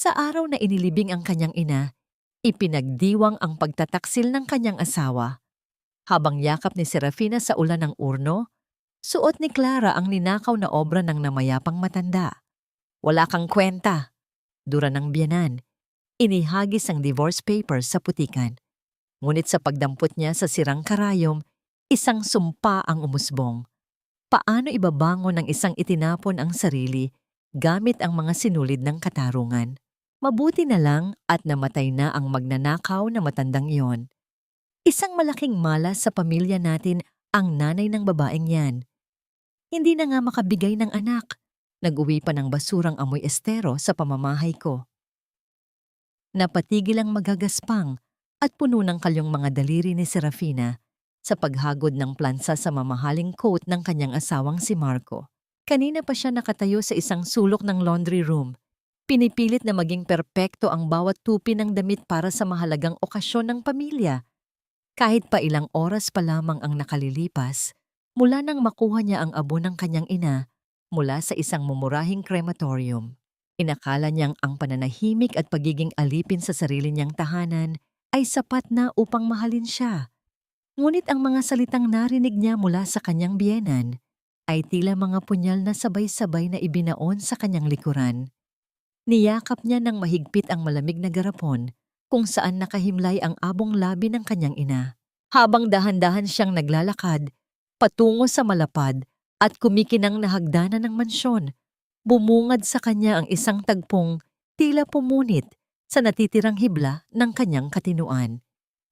Sa araw na inilibing ang kanyang ina, ipinagdiwang ang pagtataksil ng kanyang asawa. Habang yakap ni Serafina sa ulan ng urno, suot ni Clara ang ninakaw na obra ng namayapang matanda. Wala kang kwenta. Dura ng biyanan, inihagis ang divorce papers sa putikan. Ngunit sa pagdampot niya sa sirang karayom, isang sumpa ang umusbong. Paano ibabangon ng isang itinapon ang sarili gamit ang mga sinulid ng katarungan? Mabuti na lang at namatay na ang magnanakaw na matandang iyon. Isang malaking malas sa pamilya natin ang nanay ng babaeng yan. Hindi na nga makabigay ng anak. Nag-uwi pa ng basurang amoy estero sa pamamahay ko. Napatigil ang magagaspang at puno ng kalyong mga daliri ni Serafina sa paghagod ng plansa sa mamahaling coat ng kanyang asawang si Marco. Kanina pa siya nakatayo sa isang sulok ng laundry room. Pinipilit na maging perpekto ang bawat tupi ng damit para sa mahalagang okasyon ng pamilya. Kahit pa ilang oras pa lamang ang nakalilipas, mula nang makuha niya ang abo ng kanyang ina mula sa isang mumurahing crematorium. Inakala niyang ang pananahimik at pagiging alipin sa sarili niyang tahanan ay sapat na upang mahalin siya. Ngunit ang mga salitang narinig niya mula sa kanyang biyenan ay tila mga punyal na sabay-sabay na ibinaon sa kanyang likuran. Niyakap niya ng mahigpit ang malamig na garapon kung saan nakahimlay ang abong labi ng kanyang ina. Habang dahan-dahan siyang naglalakad, patungo sa malapad at kumikinang na hagdanan ng mansyon, bumungad sa kanya ang isang tagpong tila pumunit sa natitirang hibla ng kanyang katinuan.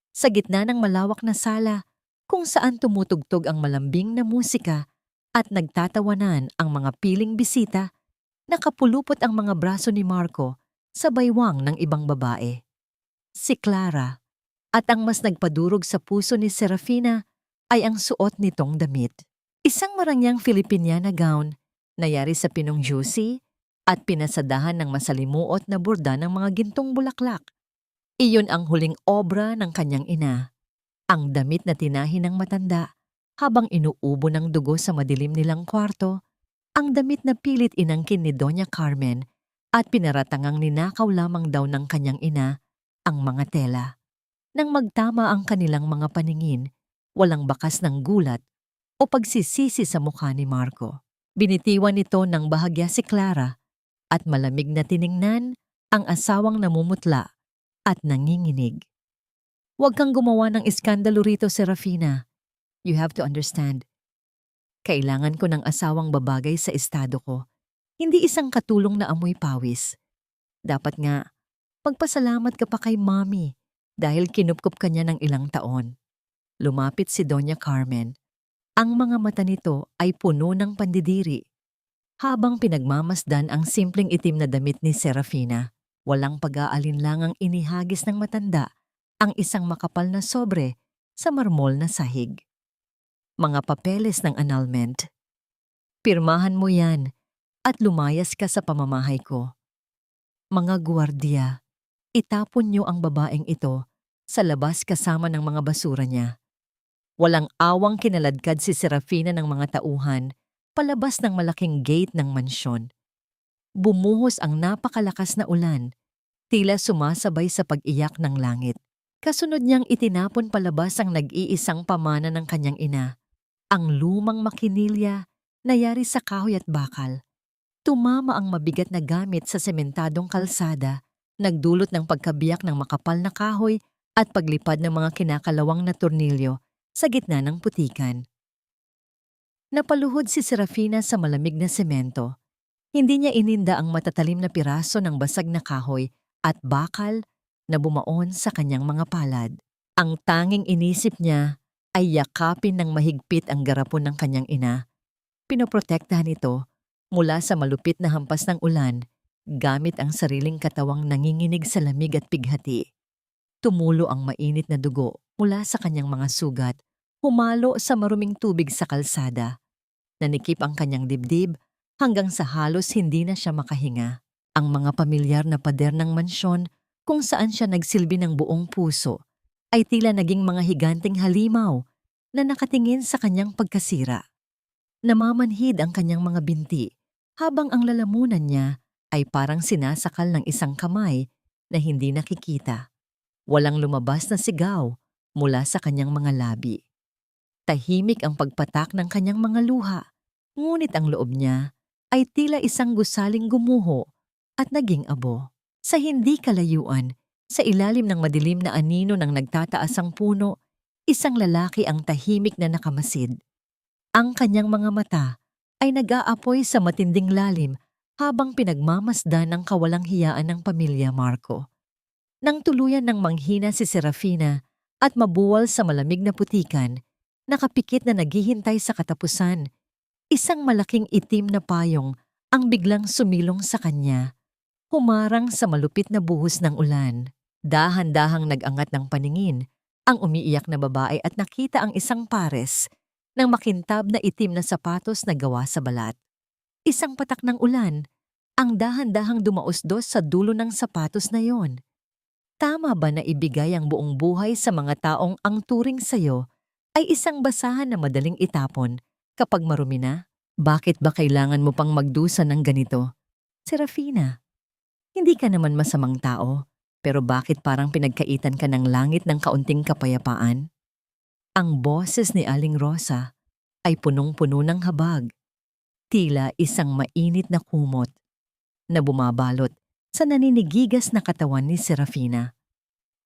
Sa gitna ng malawak na sala kung saan tumutugtog ang malambing na musika at nagtatawanan ang mga piling bisita, nakapulupot ang mga braso ni Marco sa baywang ng ibang babae. Si Clara, at ang mas nagpadurog sa puso ni Serafina ay ang suot nitong damit. Isang marangyang Filipiniana gown na yari sa pinong juicy at pinasadahan ng masalimuot na burda ng mga gintong bulaklak. Iyon ang huling obra ng kanyang ina, ang damit na tinahi ng matanda habang inuubo ng dugo sa madilim nilang kwarto, ang damit na pilit inangkin ni Doña Carmen at pinaratangang ninakaw lamang daw ng kanyang ina ang mga tela. Nang magtama ang kanilang mga paningin, walang bakas ng gulat o pagsisisi sa mukha ni Marco. Binitiwan nito ng bahagya si Clara at malamig na tiningnan ang asawang namumutla at nanginginig. Huwag kang gumawa ng iskandalo rito, Serafina. You have to understand. Kailangan ko ng asawang babagay sa estado ko, hindi isang katulong na amoy pawis. Dapat nga, magpasalamat ka pa kay Mommy dahil kinupkup ka niya ng ilang taon. Lumapit si Doña Carmen. Ang mga mata nito ay puno ng pandidiri. Habang pinagmamasdan ang simpleng itim na damit ni Serafina, walang pag-aalinlangang inihagis ng matanda ang isang makapal na sobre sa marmol na sahig. Mga papeles ng annulment. Pirmahan mo yan at lumayas ka sa pamamahay ko. Mga guwardiya, itapon niyo ang babaeng ito sa labas kasama ng mga basura niya. Walang awang kinaladkad si Serafina ng mga tauhan palabas ng malaking gate ng mansyon. Bumuhos ang napakalakas na ulan, tila sumasabay sa pag-iyak ng langit. Kasunod niyang itinapon palabas ang nag-iisang pamana ng kanyang ina, ang lumang makinilya na yari sa kahoy at bakal. Tumama ang mabigat na gamit sa sementadong kalsada, nagdulot ng pagkabiyak ng makapal na kahoy at paglipad ng mga kinakalawang na tornilyo sa gitna ng putikan. Napaluhod si Serafina sa malamig na semento. Hindi niya ininda ang matatalim na piraso ng basag na kahoy at bakal na bumaon sa kanyang mga palad. Ang tanging inisip niya ay yakapin ng mahigpit ang garapon ng kanyang ina. Pinoprotektahan ito mula sa malupit na hampas ng ulan gamit ang sariling katawang nanginginig sa lamig at pighati. Tumulo ang mainit na dugo mula sa kanyang mga sugat, humalo sa maruming tubig sa kalsada. Nanikip ang kanyang dibdib hanggang sa halos hindi na siya makahinga. Ang mga pamilyar na pader ng mansyon kung saan siya nagsilbi ng buong puso ay tila naging mga higanting halimaw na nakatingin sa kanyang pagkasira. Namamanhid ang kanyang mga binti habang ang lalamunan niya ay parang sinasakal ng isang kamay na hindi nakikita. Walang lumabas na sigaw mula sa kanyang mga labi. Tahimik ang pagpatak ng kanyang mga luha, ngunit ang loob niya ay tila isang gusaling gumuho at naging abo. Sa hindi kalayuan, sa ilalim ng madilim na anino ng nagtataas ang puno, isang lalaki ang tahimik na nakamasid. Ang kanyang mga mata ay nag-aapoy sa matinding lalim habang pinagmamasdan ng kawalang hiyaan ng pamilya Marco. Nang tuluyan ng manghina si Serafina at mabuwal sa malamig na putikan, nakapikit na naghihintay sa katapusan, isang malaking itim na payong ang biglang sumilong sa kanya, humarang sa malupit na buhos ng ulan. Dahan-dahang nag-angat ng paningin ang umiiyak na babae at nakita ang isang pares ng makintab na itim na sapatos na gawa sa balat. Isang patak ng ulan ang dahan-dahang dumausdos sa dulo ng sapatos na yon. Tama ba na ibigay ang buong buhay sa mga taong ang turing sa'yo ay isang basahan na madaling itapon kapag marumi na? Bakit ba kailangan mo pang magdusa ng ganito? Serafina, hindi ka naman masamang tao, pero bakit parang pinagkaitan ka ng langit ng kaunting kapayapaan? Ang boses ni Aling Rosa ay punong-puno ng habag, tila isang mainit na kumot na bumabalot sa naninigigas na katawan ni Serafina.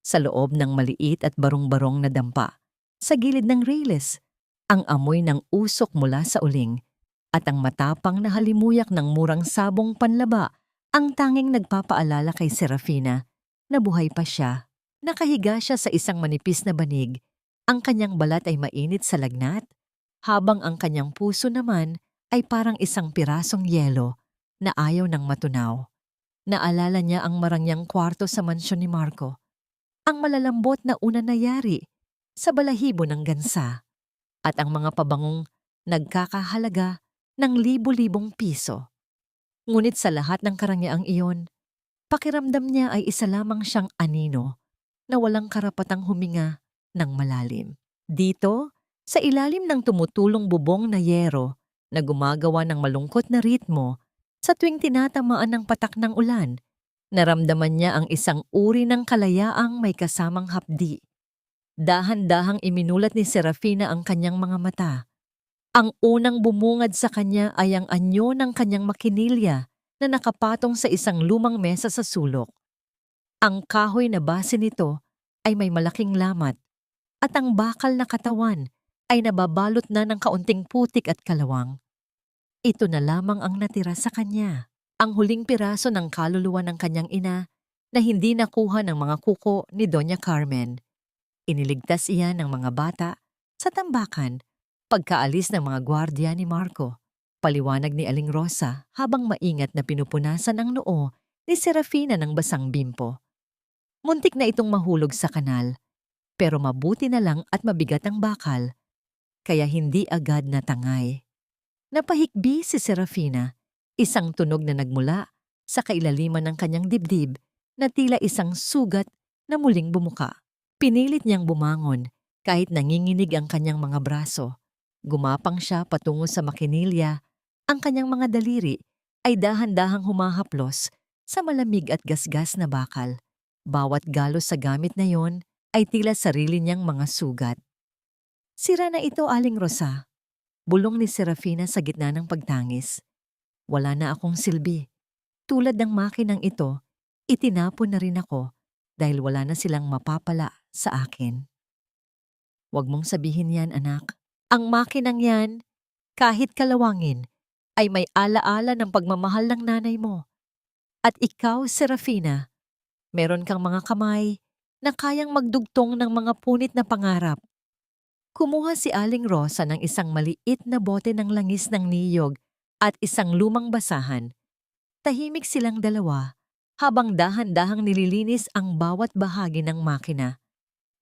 Sa loob ng maliit at barong-barong na dampa, sa gilid ng railes, ang amoy ng usok mula sa uling at ang matapang na halimuyak ng murang sabong panlaba ang tanging nagpapaalala kay Serafina na buhay pa siya. Nakahiga siya sa isang manipis na banig, ang kanyang balat ay mainit sa lagnat, habang ang kanyang puso naman ay parang isang pirasong yelo na ayaw ng matunaw. Naalala niya ang marangyang kwarto sa mansyon ni Marco, ang malalambot na una nayari sa balahibo ng gansa, at ang mga pabangong nagkakahalaga ng libo-libong piso. Ngunit sa lahat ng karangyaang iyon, pakiramdam niya ay isa lamang siyang anino na walang karapatang huminga ng malalim. Dito, sa ilalim ng tumutulong bubong na yero na gumagawa ng malungkot na ritmo sa tuwing tinatamaan ng patak ng ulan, naramdaman niya ang isang uri ng kalayaang may kasamang hapdi. Dahan-dahang iminulat ni Serafina ang kanyang mga mata. Ang unang bumungad sa kanya ay ang anyo ng kanyang makinilya na nakapatong sa isang lumang mesa sa sulok. Ang kahoy na base nito ay may malaking lamat at ang bakal na katawan ay nababalot na ng kaunting putik at kalawang. Ito na lamang ang natira sa kanya, ang huling piraso ng kaluluwa ng kanyang ina na hindi nakuha ng mga kuko ni Doña Carmen. Iniligtas iyan ng mga bata sa tambakan pagkaalis ng mga gwardya ni Marco. Paliwanag ni Aling Rosa habang maingat na pinupunasan ang noo ni Serafina ng basang bimpo. Muntik na itong mahulog sa kanal, pero mabuti na lang at mabigat ang bakal, kaya hindi agad natangay. Napahikbi si Serafina, isang tunog na nagmula sa kailaliman ng kanyang dibdib na tila isang sugat na muling bumuka. Pinilit niyang bumangon kahit nanginginig ang kanyang mga braso. Gumapang siya patungo sa makinilya. Ang kanyang mga daliri ay dahan-dahang humahaplos sa malamig at gasgas na bakal. Bawat galos sa gamit na yon ay tila sarili niyang mga sugat. Sira na ito, Aling Rosa. Bulong ni Serafina sa gitna ng pagtangis. Wala na akong silbi. Tulad ng makinang ito, itinapon na rin ako dahil wala na silang mapapala sa akin. Huwag mong sabihin yan, anak. Ang makinang yan, kahit kalawangin, ay may alaala ng pagmamahal ng nanay mo. At ikaw, Serafina, meron kang mga kamay na kayang magdugtong ng mga punit na pangarap. Kumuha si Aling Rosa ng isang maliit na bote ng langis ng niyog at isang lumang basahan. Tahimik silang dalawa habang dahan-dahang nililinis ang bawat bahagi ng makina.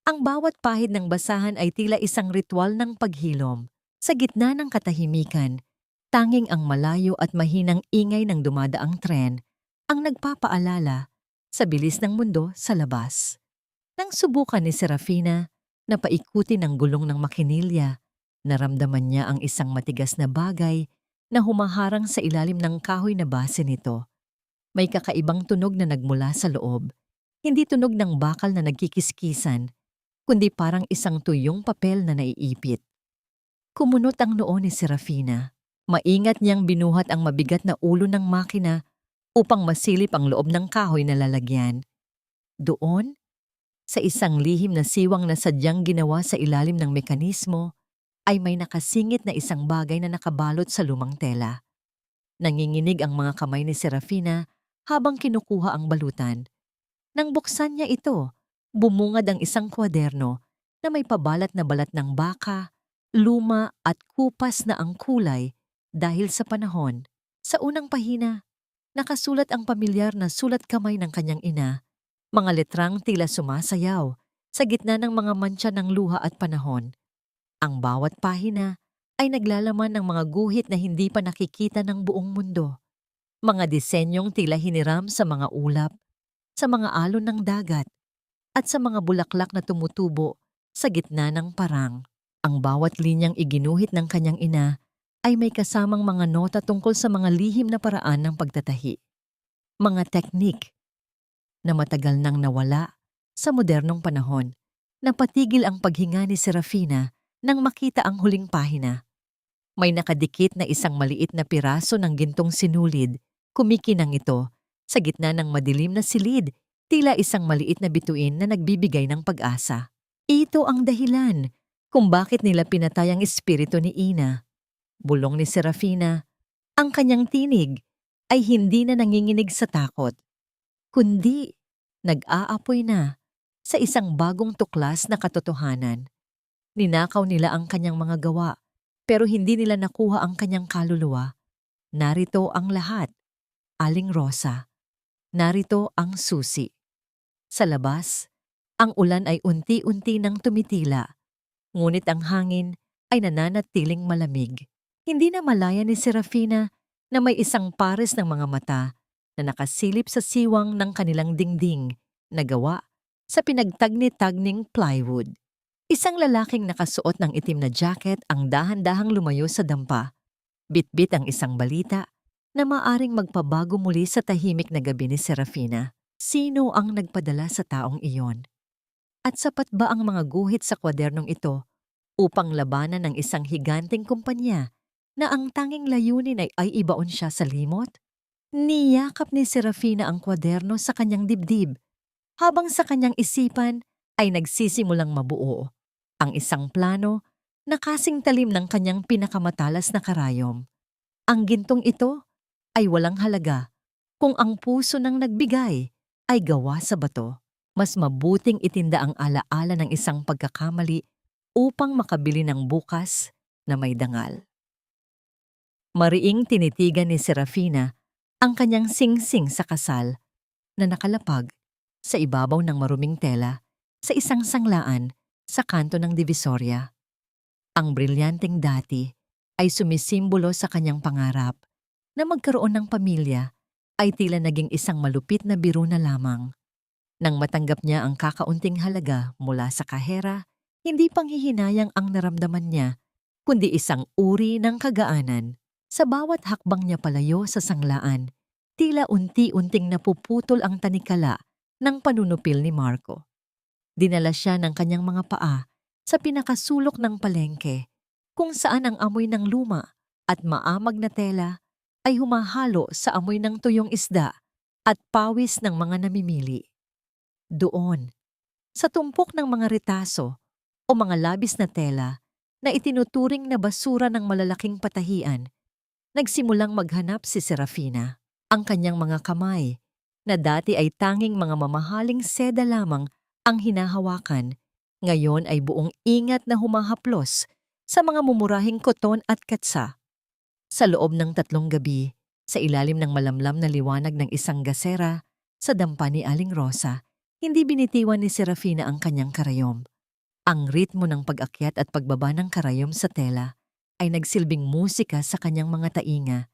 Ang bawat pahid ng basahan ay tila isang ritual ng paghilom. Sa gitna ng katahimikan, tanging ang malayo at mahinang ingay ng dumadaang tren ang nagpapaalala sa bilis ng mundo sa labas. Nang subukan ni Serafina na paikuti ng gulong ng makinilya, naramdaman niya ang isang matigas na bagay na humaharang sa ilalim ng kahoy na base nito. May kakaibang tunog na nagmula sa loob. Hindi tunog ng bakal na nagkikiskisan, kundi parang isang tuyong papel na naiipit. Kumunot ang noo ni Serafina. Maingat niyang binuhat ang mabigat na ulo ng makina upang masilip ang loob ng kahoy na lalagyan. Doon, sa isang lihim na siwang na sadyang ginawa sa ilalim ng mekanismo, ay may nakasingit na isang bagay na nakabalot sa lumang tela. Nanginginig ang mga kamay ni Serafina habang kinukuha ang balutan. Nang buksan niya ito, bumungad ang isang kwaderno na may pabalat na balat ng baka, luma at kupas na ang kulay dahil sa panahon. Sa unang pahina, nakasulat ang pamilyar na sulat kamay ng kanyang ina, mga letrang tila sumasayaw sa gitna ng mga mantsa ng luha at panahon. Ang bawat pahina ay naglalaman ng mga guhit na hindi pa nakikita ng buong mundo. Mga disenyong tila hiniram sa mga ulap, sa mga alon ng dagat, at sa mga bulaklak na tumutubo sa gitna ng parang. Ang bawat linyang iginuhit ng kanyang ina ay may kasamang mga nota tungkol sa mga lihim na paraan ng pagtatahi. Mga teknik na matagal nang nawala sa modernong panahon. Napatigil ang paghinga ni Serafina nang makita ang huling pahina. May nakadikit na isang maliit na piraso ng gintong sinulid. Kumikinang ito sa gitna ng madilim na silid, tila isang maliit na bituin na nagbibigay ng pag-asa. Ito ang dahilan kung bakit nila pinatay ang espiritu ni Ina. Bulong ni Serafina, ang kanyang tinig ay hindi na nanginginig sa takot, kundi nag-aapoy na sa isang bagong tuklas na katotohanan. Ninakaw nila ang kanyang mga gawa, pero hindi nila nakuha ang kanyang kaluluwa. Narito ang lahat, Aling Rosa. Narito ang susi. Sa labas, ang ulan ay unti-unti nang tumitila, ngunit ang hangin ay nananatiling malamig. Hindi na malaya ni Serafina na may isang pares ng mga mata na nakasilip sa siwang ng kanilang dingding na gawa sa pinagtagni-tagning plywood. Isang lalaking nakasuot ng itim na jacket ang dahan-dahang lumayo sa dampa. Bitbit ang isang balita na maaring magpabago muli sa tahimik na gabi ni Serafina. Sino ang nagpadala sa taong iyon? At sapat ba ang mga guhit sa kwadernong ito upang labanan ng isang higanting kumpanya na ang tanging layunin ay ibaon siya sa limot? Niyakap ni Serafina ang kwaderno sa kanyang dibdib, habang sa kanyang isipan ay nagsisimulang mabuo ang isang plano na kasing talim ng kanyang pinakamatalas na karayom. Ang gintong ito ay walang halaga kung ang puso ng nagbigay ay gawa sa bato. Mas mabuting itinda ang alaala ng isang pagkakamali upang makabili ng bukas na may dangal. Mariing tinitigan ni Serafina ang kanyang singsing sa kasal na nakalapag sa ibabaw ng maruming tela sa isang sanglaan sa kanto ng Divisoria. Ang brilyanteng dati ay sumisimbolo sa kanyang pangarap na magkaroon ng pamilya ay tila naging isang malupit na biro na lamang. Nang matanggap niya ang kakaunting halaga mula sa kahera, hindi panghihinayang ang naramdaman niya, kundi isang uri ng kagaanan. Sa bawat hakbang niya palayo sa sanglaan, tila unti-unting napuputol ang tanikala ng panunupil ni Marco. Dinala siya ng kanyang mga paa sa pinakasulok ng palengke, kung saan ang amoy ng luma at maamag na tela ay humahalo sa amoy ng tuyong isda at pawis ng mga namimili. Doon, sa tumpok ng mga retaso o mga labis na tela na itinuturing na basura ng malalaking patahian, nagsimulang maghanap si Serafina. Ang kanyang mga kamay, na dati ay tanging mga mamahaling seda lamang ang hinahawakan, ngayon ay buong ingat na humahaplos sa mga mumurahing koton at katsa. Sa loob ng 3 gabi, sa ilalim ng malamlam na liwanag ng isang gasera, sa dampa ni Aling Rosa, hindi binitiwan ni Serafina ang kanyang karayom. Ang ritmo ng pag-akyat at pagbaba ng karayom sa tela ay nagsilbing musika sa kanyang mga tainga,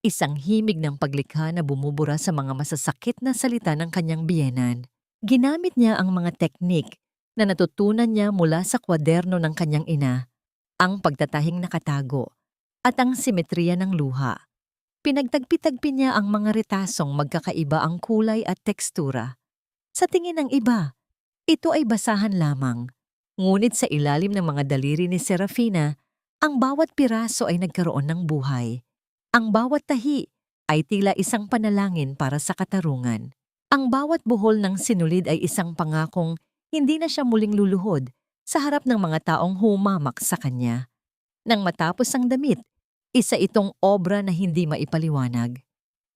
isang himig ng paglikha na bumubura sa mga masasakit na salita ng kanyang biyenan. Ginamit niya ang mga teknik na natutunan niya mula sa kwaderno ng kanyang ina, ang pagtatahing nakatago at ang simetriya ng luha. Pinagtagpi-tagpi niya ang mga retasong magkakaiba ang kulay at tekstura. Sa tingin ng iba, ito ay basahan lamang. Ngunit sa ilalim ng mga daliri ni Serafina, ang bawat piraso ay nagkaroon ng buhay. Ang bawat tahi ay tila isang panalangin para sa katarungan. Ang bawat buhol ng sinulid ay isang pangakong hindi na siya muling luluhod sa harap ng mga taong humamak sa kanya. Nang matapos ang damit, isa itong obra na hindi maipaliwanag.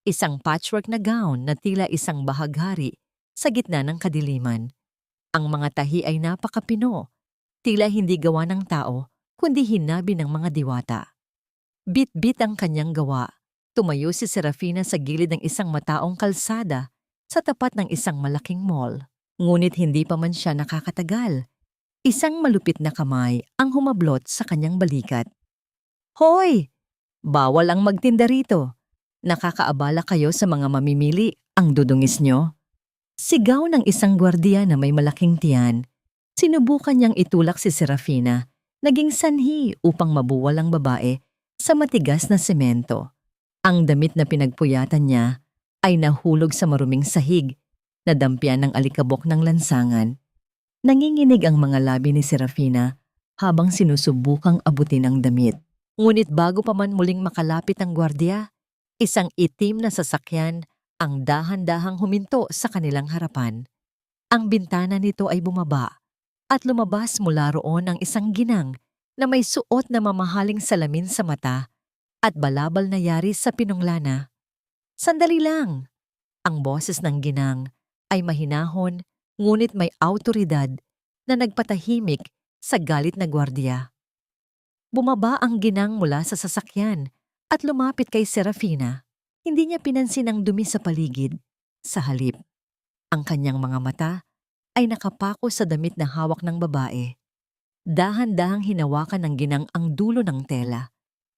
Isang patchwork na gown na tila isang bahaghari sa gitna ng kadiliman. Ang mga tahi ay napakapino, tila hindi gawa ng tao, kundi hinabi ng mga diwata. Bit-bit ang kanyang gawa. Tumayo si Serafina sa gilid ng isang mataong kalsada sa tapat ng isang malaking mall. Ngunit hindi pa man siya nakakatagal. Isang malupit na kamay ang humablot sa kanyang balikat. Hoy! Bawal ang magtinda rito. Nakakaabala kayo sa mga mamimili, ang dudungis nyo. Sigaw ng isang gwardiya na may malaking tiyan. Sinubukan niyang itulak si Serafina, naging sanhi upang mabuwal ang babae sa matigas na semento. Ang damit na pinagpuyatan niya ay nahulog sa maruming sahig, nadampian ng alikabok ng lansangan. Nanginginig ang mga labi ni Serafina habang sinusubukang abutin ang damit. Ngunit bago pa man muling makalapit ang gwardiya, isang itim na sasakyan ang dahan-dahang huminto sa kanilang harapan. Ang bintana nito ay bumaba at lumabas mula roon ang isang ginang na may suot na mamahaling salamin sa mata at balabal na yaris sa pinunglana. Sandali lang! Ang boses ng ginang ay mahinahon ngunit may awtoridad na nagpatahimik sa galit na gwardiya. Bumaba ang ginang mula sa sasakyan at lumapit kay Serafina. Hindi niya pinansin ang dumi sa paligid. Sa halip, ang kanyang mga mata ay nakapako sa damit na hawak ng babae. Dahan-dahang hinawakan ng ginang ang dulo ng tela.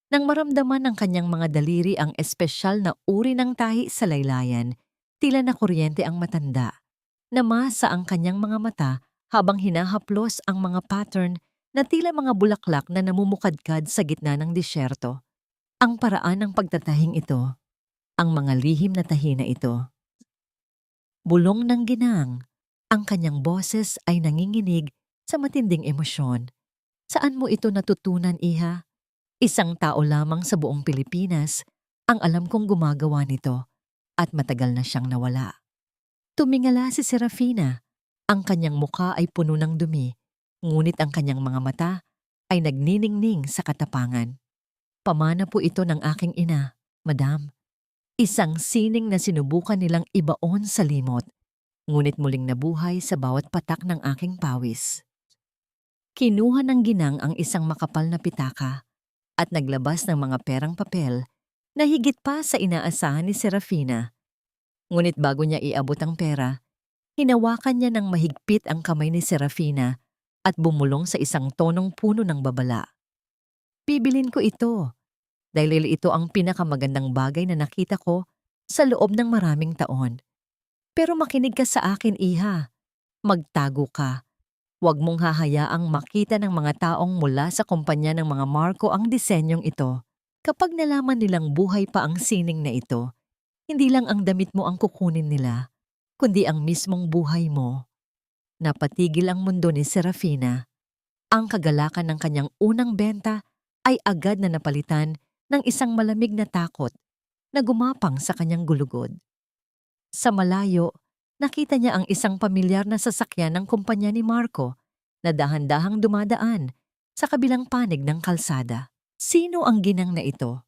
Nang maramdaman ng kanyang mga daliri ang espesyal na uri ng tahi sa laylayan, tila na kuryente ang matanda. Namasa ang kanyang mga mata habang hinahaplos ang mga pattern na tila mga bulaklak na namumukadkad sa gitna ng disyerto. Ang paraan ng pagtatahing ito, ang mga lihim na tahi na ito. Bulong ng ginang, ang kanyang boses ay nanginginig sa matinding emosyon. Saan mo ito natutunan, iha? Isang tao lamang sa buong Pilipinas ang alam kong gumagawa nito at matagal na siyang nawala. Tumingala si Serafina. Ang kanyang muka ay puno ng dumi, ngunit ang kanyang mga mata ay nagniningning sa katapangan. Pamana po ito ng aking ina, madam. Isang sining na sinubukan nilang ibaon sa limot, ngunit muling nabuhay sa bawat patak ng aking pawis. Kinuha ng ginang ang isang makapal na pitaka at naglabas ng mga perang papel na higit pa sa inaasahan ni Serafina. Ngunit bago niya iabot ang pera, hinawakan niya ng mahigpit ang kamay ni Serafina at bumulong sa isang tonong puno ng babala. Bibilin ko ito, dahil ito ang pinakamagandang bagay na nakita ko sa loob ng maraming taon. Pero makinig ka sa akin, iha. Magtago ka. Huwag mong hahayaang makita ng mga taong mula sa kumpanya ng mga Marco ang disenyong ito. Kapag nalaman nilang buhay pa ang sining na ito, hindi lang ang damit mo ang kukunin nila, kundi ang mismong buhay mo. Napatigil ang mundo ni Serafina. Ang kagalakan ng kanyang unang benta ay agad na napalitan ng isang malamig na takot na gumapang sa kanyang gulugod. Sa malayo, nakita niya ang isang pamilyar na sasakyan ng kumpanya ni Marco na dahan-dahang dumadaan sa kabilang panig ng kalsada. Sino ang ginang na ito?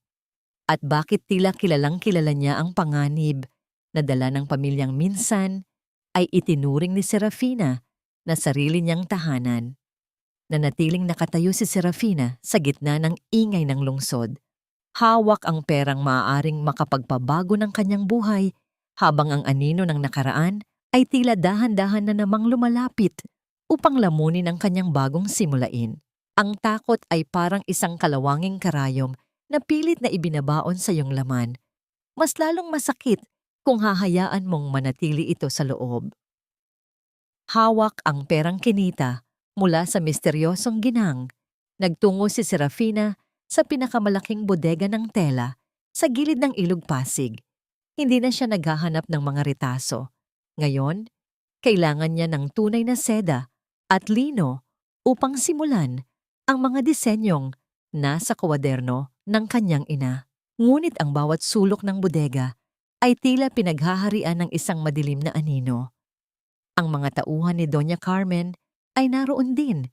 At bakit tila kilalang kilala niya ang panganib na dala ng pamilyang minsan ay itinuring ni Serafina na sarili niyang tahanan? Nanatiling nakatayo si Serafina sa gitna ng ingay ng lungsod. Hawak ang perang maaaring makapagpabago ng kanyang buhay habang ang anino ng nakaraan ay tila dahan-dahan na namang lumalapit upang lamunin ang kanyang bagong simulain. Ang takot ay parang isang kalawanging karayom na pilit na ibinabaon sa iyong laman. Mas lalong masakit kung hahayaan mong manatili ito sa loob. Hawak ang perang kinita mula sa misteryosong ginang. Nagtungo si Serafina sa pinakamalaking bodega ng tela Sa gilid ng ilog Pasig, hindi na siya naghahanap ng mga retaso. Ngayon, kailangan niya ng tunay na seda at lino upang simulan ang mga disenyong nasa kwaderno ng kanyang ina. Ngunit ang bawat sulok ng bodega ay tila pinaghaharian ng isang madilim na anino. Ang mga tauhan ni Doña Carmen ay naroon din,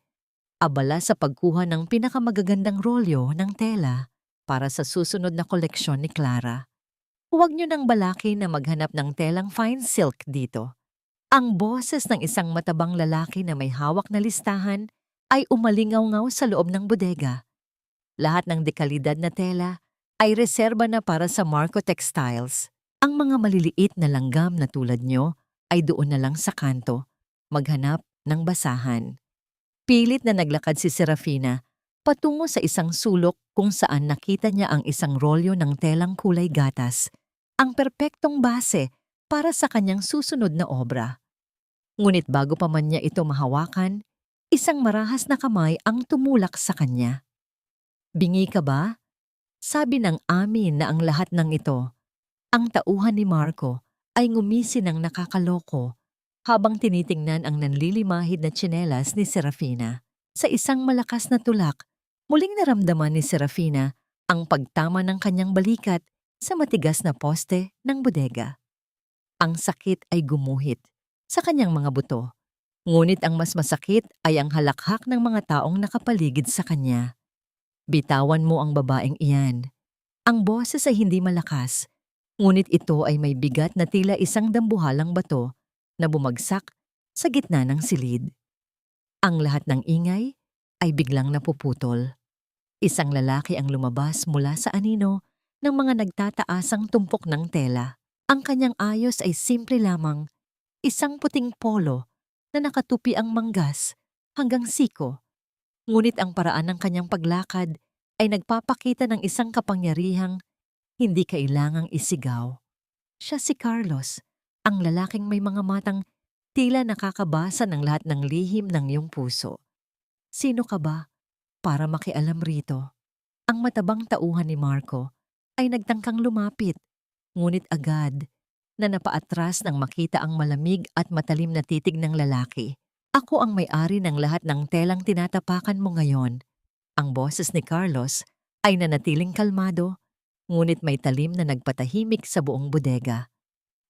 abala sa pagkuha ng pinakamagagandang rolyo ng tela para sa susunod na koleksyon ni Clara. Huwag niyo nang balaki na maghanap ng telang fine silk dito. Ang boses ng isang matabang lalaki na may hawak na listahan ay umalingaw-ngaw sa loob ng bodega. Lahat ng dekalidad na tela ay reserba na para sa Marco Textiles. Ang mga maliliit na langgam na tulad nyo ay doon na lang sa kanto, maghanap ng basahan. Pilit na naglakad si Serafina patungo sa isang sulok kung saan nakita niya ang isang rolyo ng telang kulay gatas, ang perpektong base para sa kanyang susunod na obra. Ngunit bago pa man niya ito mahawakan, isang marahas na kamay ang tumulak sa kanya. "Bingi ka ba?" Sabi ng amin na ang lahat ng ito, ang tauhan ni Marco, ay ngumisi ng nakakaloko habang tinitingnan ang nanlilimahid na tsinelas ni Serafina. Sa isang malakas na tulak, muling naramdaman ni Serafina ang pagtama ng kanyang balikat sa matigas na poste ng bodega. Ang sakit ay gumuhit sa kanyang mga buto, ngunit ang mas masakit ay ang halakhak ng mga taong nakapaligid sa kanya. "Bitawan mo ang babaeng iyan." Ang boses ay hindi malakas, ngunit ito ay may bigat na tila isang dambuhalang bato na bumagsak sa gitna ng silid. Ang lahat ng ingay ay biglang napuputol. Isang lalaki ang lumabas mula sa anino ng mga nagtataasang tumpok ng tela. Ang kanyang ayos ay simple lamang, isang puting polo na nakatupi ang manggas hanggang siko. Ngunit ang paraan ng kanyang paglakad ay nagpapakita ng isang kapangyarihang hindi kailangang isigaw. Siya si Carlos, ang lalaking may mga matang tila nakakabasa ng lahat ng lihim ng iyong puso. "Sino ka ba para makialam rito?" Ang matabang tauhan ni Marco ay nagtangkang lumapit, ngunit agad na napaatras nang makita ang malamig at matalim na titig ng lalaki. "Ako ang may-ari ng lahat ng telang tinatapakan mo ngayon." Ang boses ni Carlos ay nanatiling kalmado, ngunit may talim na nagpatahimik sa buong bodega.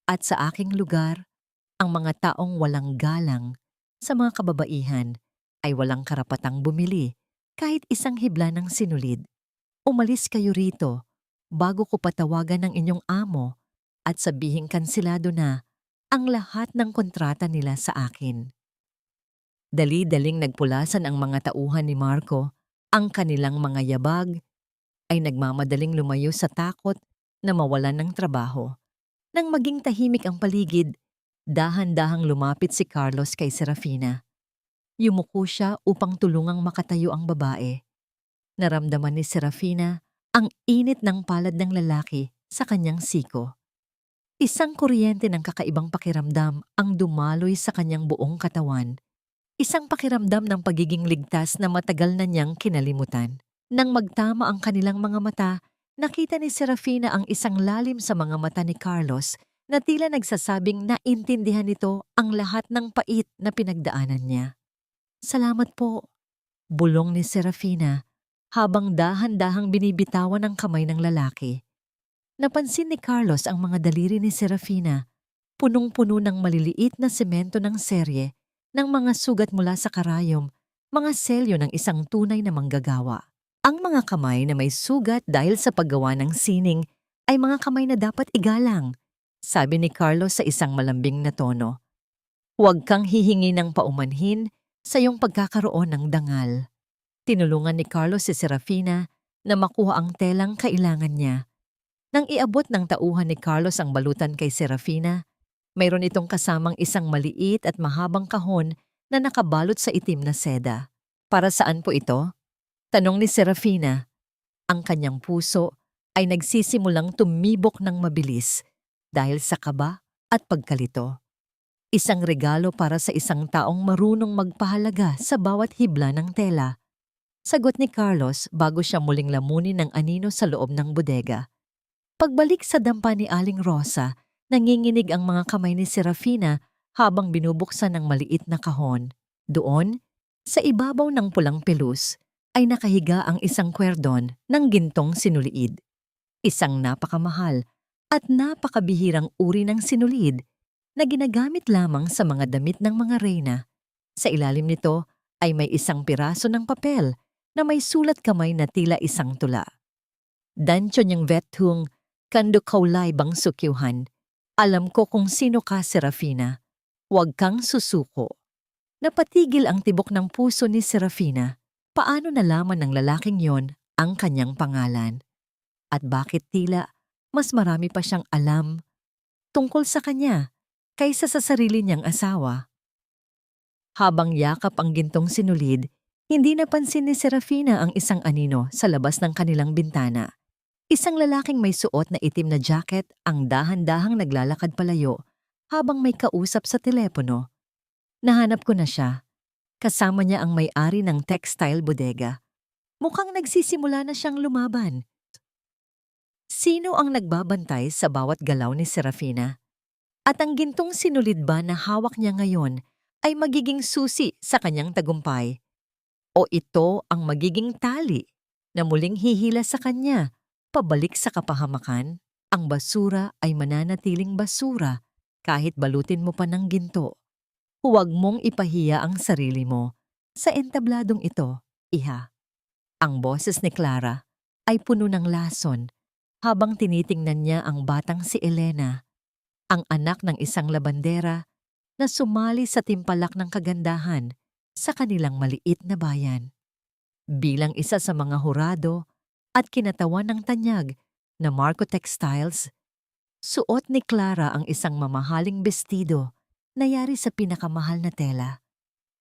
"At sa aking lugar, ang mga taong walang galang sa mga kababaihan ay walang karapatang bumili kahit isang hibla ng sinulid. Umalis kayo rito bago ko patawagan ng inyong amo at sabihing kansilado na ang lahat ng kontrata nila sa akin." Dali-daling nagpulasan ang mga tauhan ni Marco. Ang kanilang mga yabag ay nagmamadaling lumayo sa takot na mawalan ng trabaho. Nang maging tahimik ang paligid, dahan-dahang lumapit si Carlos kay Serafina. Yumuko siya upang tulungang makatayo ang babae. Naramdaman ni Serafina ang init ng palad ng lalaki sa kanyang siko. Isang kuryente ng kakaibang pakiramdam ang dumaloy sa kanyang buong katawan. Isang pakiramdam ng pagiging ligtas na matagal na niyang kinalimutan. Nang magtama ang kanilang mga mata, nakita ni Serafina ang isang lalim sa mga mata ni Carlos na tila nagsasabing naintindihan nito ang lahat ng pait na pinagdaanan niya. "Salamat po," bulong ni Serafina habang dahan-dahang binibitawan ang kamay ng lalaki. Napansin ni Carlos ang mga daliri ni Serafina, punong-puno ng maliliit na semento ng serye, ng mga sugat mula sa karayom, mga selyo ng isang tunay na manggagawa. Ang mga kamay na may sugat dahil sa paggawa ng sining ay mga kamay na dapat igalang, sabi ni Carlos sa isang malambing na tono. "Huwag kang hihingi ng paumanhin sa iyong pagkakaroon ng dangal." Tinulungan ni Carlos si Serafina na makuha ang telang kailangan niya. Nang iabot ng tauhan ni Carlos ang balutan kay Serafina, mayroon itong kasamang isang maliit at mahabang kahon na nakabalot sa itim na seda. "Para saan po ito?" tanong ni Serafina. Ang kanyang puso ay nagsisimulang tumibok ng mabilis dahil sa kaba at pagkalito. Isang regalo para sa isang taong marunong magpahalaga sa bawat hibla ng tela. Sagot ni Carlos bago siya muling lamunin ng anino sa loob ng bodega. Pagbalik sa dampa ni Aling Rosa, nanginginig ang mga kamay ni Serafina habang binubuksan ng maliit na kahon. Doon, sa ibabaw ng pulang pelus, ay nakahiga ang isang kwerdon ng gintong sinuliid. Isang napakamahal at napakabihirang uri ng sinulid na ginagamit lamang sa mga damit ng mga reyna. Sa ilalim nito ay may isang piraso ng papel na may sulat kamay na tila isang tula. Dancho niyang vethung, kando kaulay bang sukyuhan. Alam ko kung sino ka, Serafina. Huwag kang susuko. Napatigil ang tibok ng puso ni Serafina. Paano nalaman ng lalaking yon ang kanyang pangalan? At bakit tila mas marami pa siyang alam tungkol sa kanya kaysa sa sarili niyang asawa? Habang yakap ang gintong sinulid, hindi napansin ni Serafina ang isang anino sa labas ng kanilang bintana. Isang lalaking may suot na itim na jacket ang dahan-dahang naglalakad palayo habang may kausap sa telepono. Nahanap ko na siya. Kasama niya ang may-ari ng textile bodega. Mukhang nagsisimula na siyang lumaban. Sino ang nagbabantay sa bawat galaw ni Serafina? At ang gintong sinulid ba na hawak niya ngayon ay magiging susi sa kanyang tagumpay? O ito ang magiging tali na muling hihila sa kanya pabalik sa kapahamakan? Ang basura ay mananatiling basura kahit balutin mo pa ng ginto. Huwag mong ipahiya ang sarili mo sa entabladong ito, iha. Ang boses ni Clara ay puno ng lason habang tinitingnan niya ang batang si Elena, ang anak ng isang labandera na sumali sa timpalak ng kagandahan sa kanilang maliit na bayan. Bilang isa sa mga hurado at kinatawan ng tanyag na Marco Textiles, suot ni Clara ang isang mamahaling bestido na yari sa pinakamahal na tela,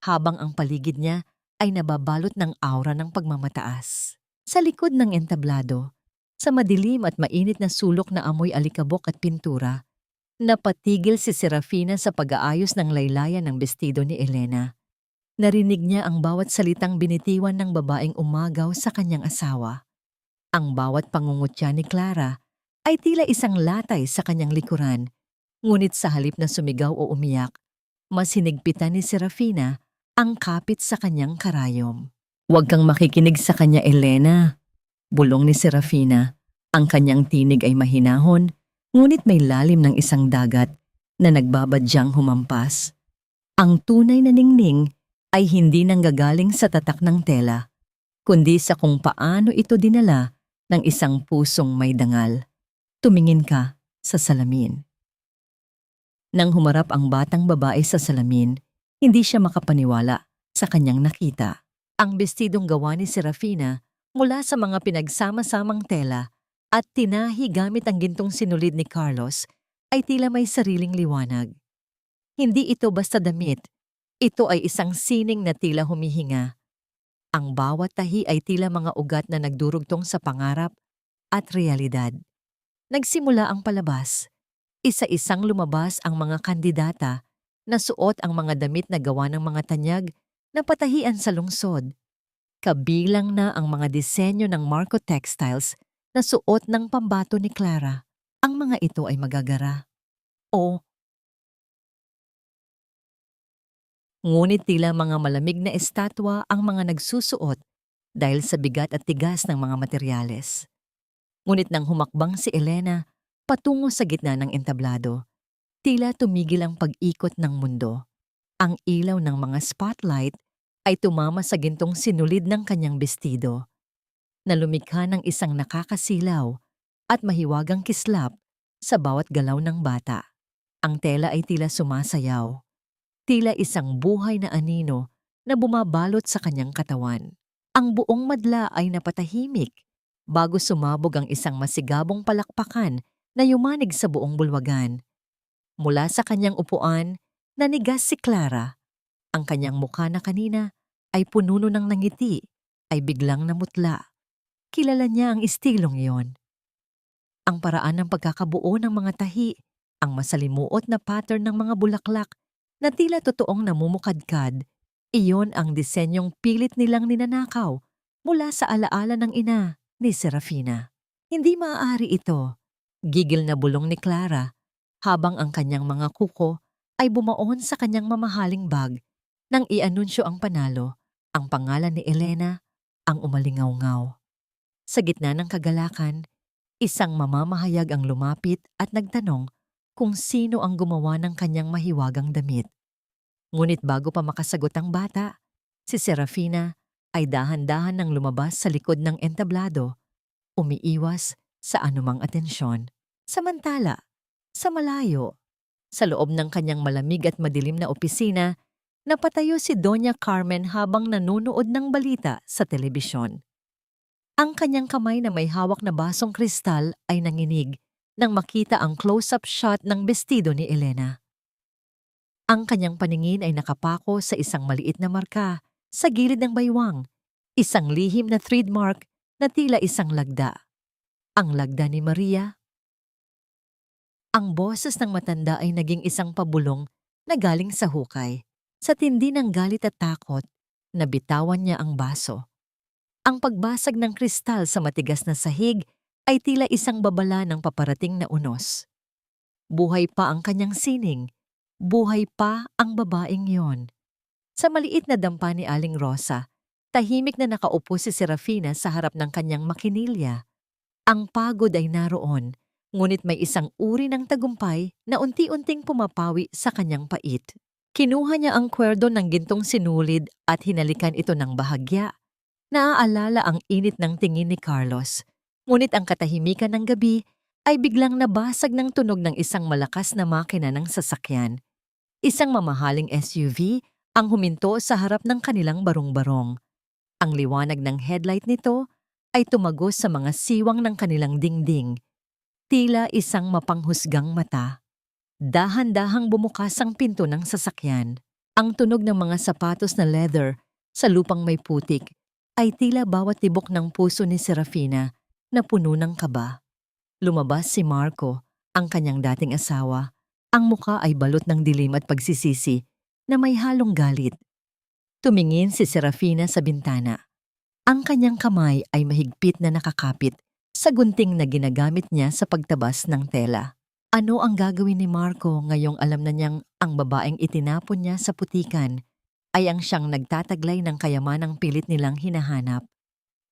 habang ang paligid niya ay nababalot ng aura ng pagmamataas. Sa likod ng entablado, sa madilim at mainit na sulok na amoy alikabok at pintura, napatigil si Serafina sa pag-aayos ng laylayan ng bestido ni Elena. Narinig niya ang bawat salitang binitiwan ng babaeng umagaw sa kanyang asawa. Ang bawat pangungutya ni Clara ay tila isang latay sa kanyang likuran, ngunit sa halip na sumigaw o umiyak, mas hinigpitan ni Serafina ang kapit sa kanyang karayom. Huwag kang makikinig sa kanya, Elena. Bulong ni Serafina. Ang kanyang tinig ay mahinahon, ngunit may lalim ng isang dagat na nagbabadyang humampas. Ang tunay na ningning ay hindi nanggagaling sa tatak ng tela, kundi sa kung paano ito dinala ng isang pusong may dangal. Tumingin ka sa salamin. Nang humarap ang batang babae sa salamin, hindi siya makapaniwala sa kanyang nakita. Ang bestidong gawa ni Serafina mula sa mga pinagsama-samang tela at tinahi gamit ang gintong sinulid ni Carlos ay tila may sariling liwanag. Hindi ito basta damit, ito ay isang sining na tila humihinga. Ang bawat tahi ay tila mga ugat na nagdurugtong sa pangarap at realidad. Nagsimula ang palabas. Isa-isang lumabas ang mga kandidata na suot ang mga damit na gawa ng mga tanyag na patahian sa lungsod. Kabilang na ang mga disenyo ng Marco Textiles na suot ng pambato ni Clara. Ang mga ito ay magagara. Ngunit tila mga malamig na estatwa ang mga nagsusuot dahil sa bigat at tigas ng mga materyales. Ngunit nang humakbang si Elena patungo sa gitna ng entablado, tila tumigil ang pag-ikot ng mundo. Ang ilaw ng mga spotlight ay tumama sa gintong sinulid ng kanyang bestido, na lumikha ng isang nakakasilaw at mahiwagang kislap sa bawat galaw ng bata. Ang tela ay tila sumasayaw, tila isang buhay na anino na bumabalot sa kanyang katawan. Ang buong madla ay napatahimik bago sumabog ang isang masigabong palakpakan na yumanig sa buong bulwagan. Mula sa kanyang upuan, nanigas si Clara. Ang kanyang mukha na kanina ay pununo ng nangiti, ay biglang namutla. Kilala niya ang istilong iyon. Ang paraan ng pagkakabuo ng mga tahi, ang masalimuot na pattern ng mga bulaklak na tila totoong namumukadkad, iyon ang disenyong pilit nilang ninanakaw mula sa alaala ng ina ni Serafina. Hindi maaari ito. Gigil na bulong ni Clara habang ang kanyang mga kuko ay bumaon sa kanyang mamahaling bag nang i-anunsyo ang panalo, ang pangalan ni Elena ang umalingaw-ngaw. Sa gitna ng kagalakan, isang mamamahayag ang lumapit at nagtanong kung sino ang gumawa ng kanyang mahiwagang damit. Ngunit bago pa makasagot ang bata, si Serafina ay dahan-dahan nang lumabas sa likod ng entablado, umiiwas sa anumang atensyon. Samantala, sa malayo, sa loob ng kanyang malamig at madilim na opisina, napatayo si Doña Carmen habang nanonood ng balita sa telebisyon. Ang kanyang kamay na may hawak na basong kristal ay nanginig nang makita ang close-up shot ng bestido ni Elena. Ang kanyang paningin ay nakapako sa isang maliit na marka sa gilid ng baywang, isang lihim na trademark na tila isang lagda. Ang lagda ni Maria. Ang boses ng matanda ay naging isang pabulong na galing sa hukay. Sa tindi ng galit at takot, nabitawan niya ang baso. Ang pagbasag ng kristal sa matigas na sahig ay tila isang babala ng paparating na unos. Buhay pa ang kanyang sining. Buhay pa ang babaeng yon. Sa maliit na dampa ni Aling Rosa, tahimik na nakaupo si Serafina sa harap ng kanyang makinilya. Ang pagod ay naroon, ngunit may isang uri ng tagumpay na unti-unting pumapawi sa kanyang pait. Kinuha niya ang kwerdo ng gintong sinulid at hinalikan ito ng bahagya. Naaalala ang init ng tingin ni Carlos, ngunit ang katahimikan ng gabi ay biglang nabasag ng tunog ng isang malakas na makina ng sasakyan. Isang mamahaling SUV ang huminto sa harap ng kanilang barong-barong. Ang liwanag ng headlight nito ay tumagos sa mga siwang ng kanilang dingding. Tila isang mapanghusgang mata. Dahan-dahang bumukas ang pinto ng sasakyan. Ang tunog ng mga sapatos na leather sa lupang may putik ay tila bawat tibok ng puso ni Serafina na puno ng kaba. Lumabas si Marco, ang kanyang dating asawa. Ang muka ay balot ng dilim at pagsisisi na may halong galit. Tumingin si Serafina sa bintana. Ang kanyang kamay ay mahigpit na nakakapit sa gunting na ginagamit niya sa pagtabas ng tela. Ano ang gagawin ni Marco ngayong alam na niyang ang babaeng itinapon niya sa putikan ay ang siyang nagtataglay ng kayamanang pilit nilang hinahanap?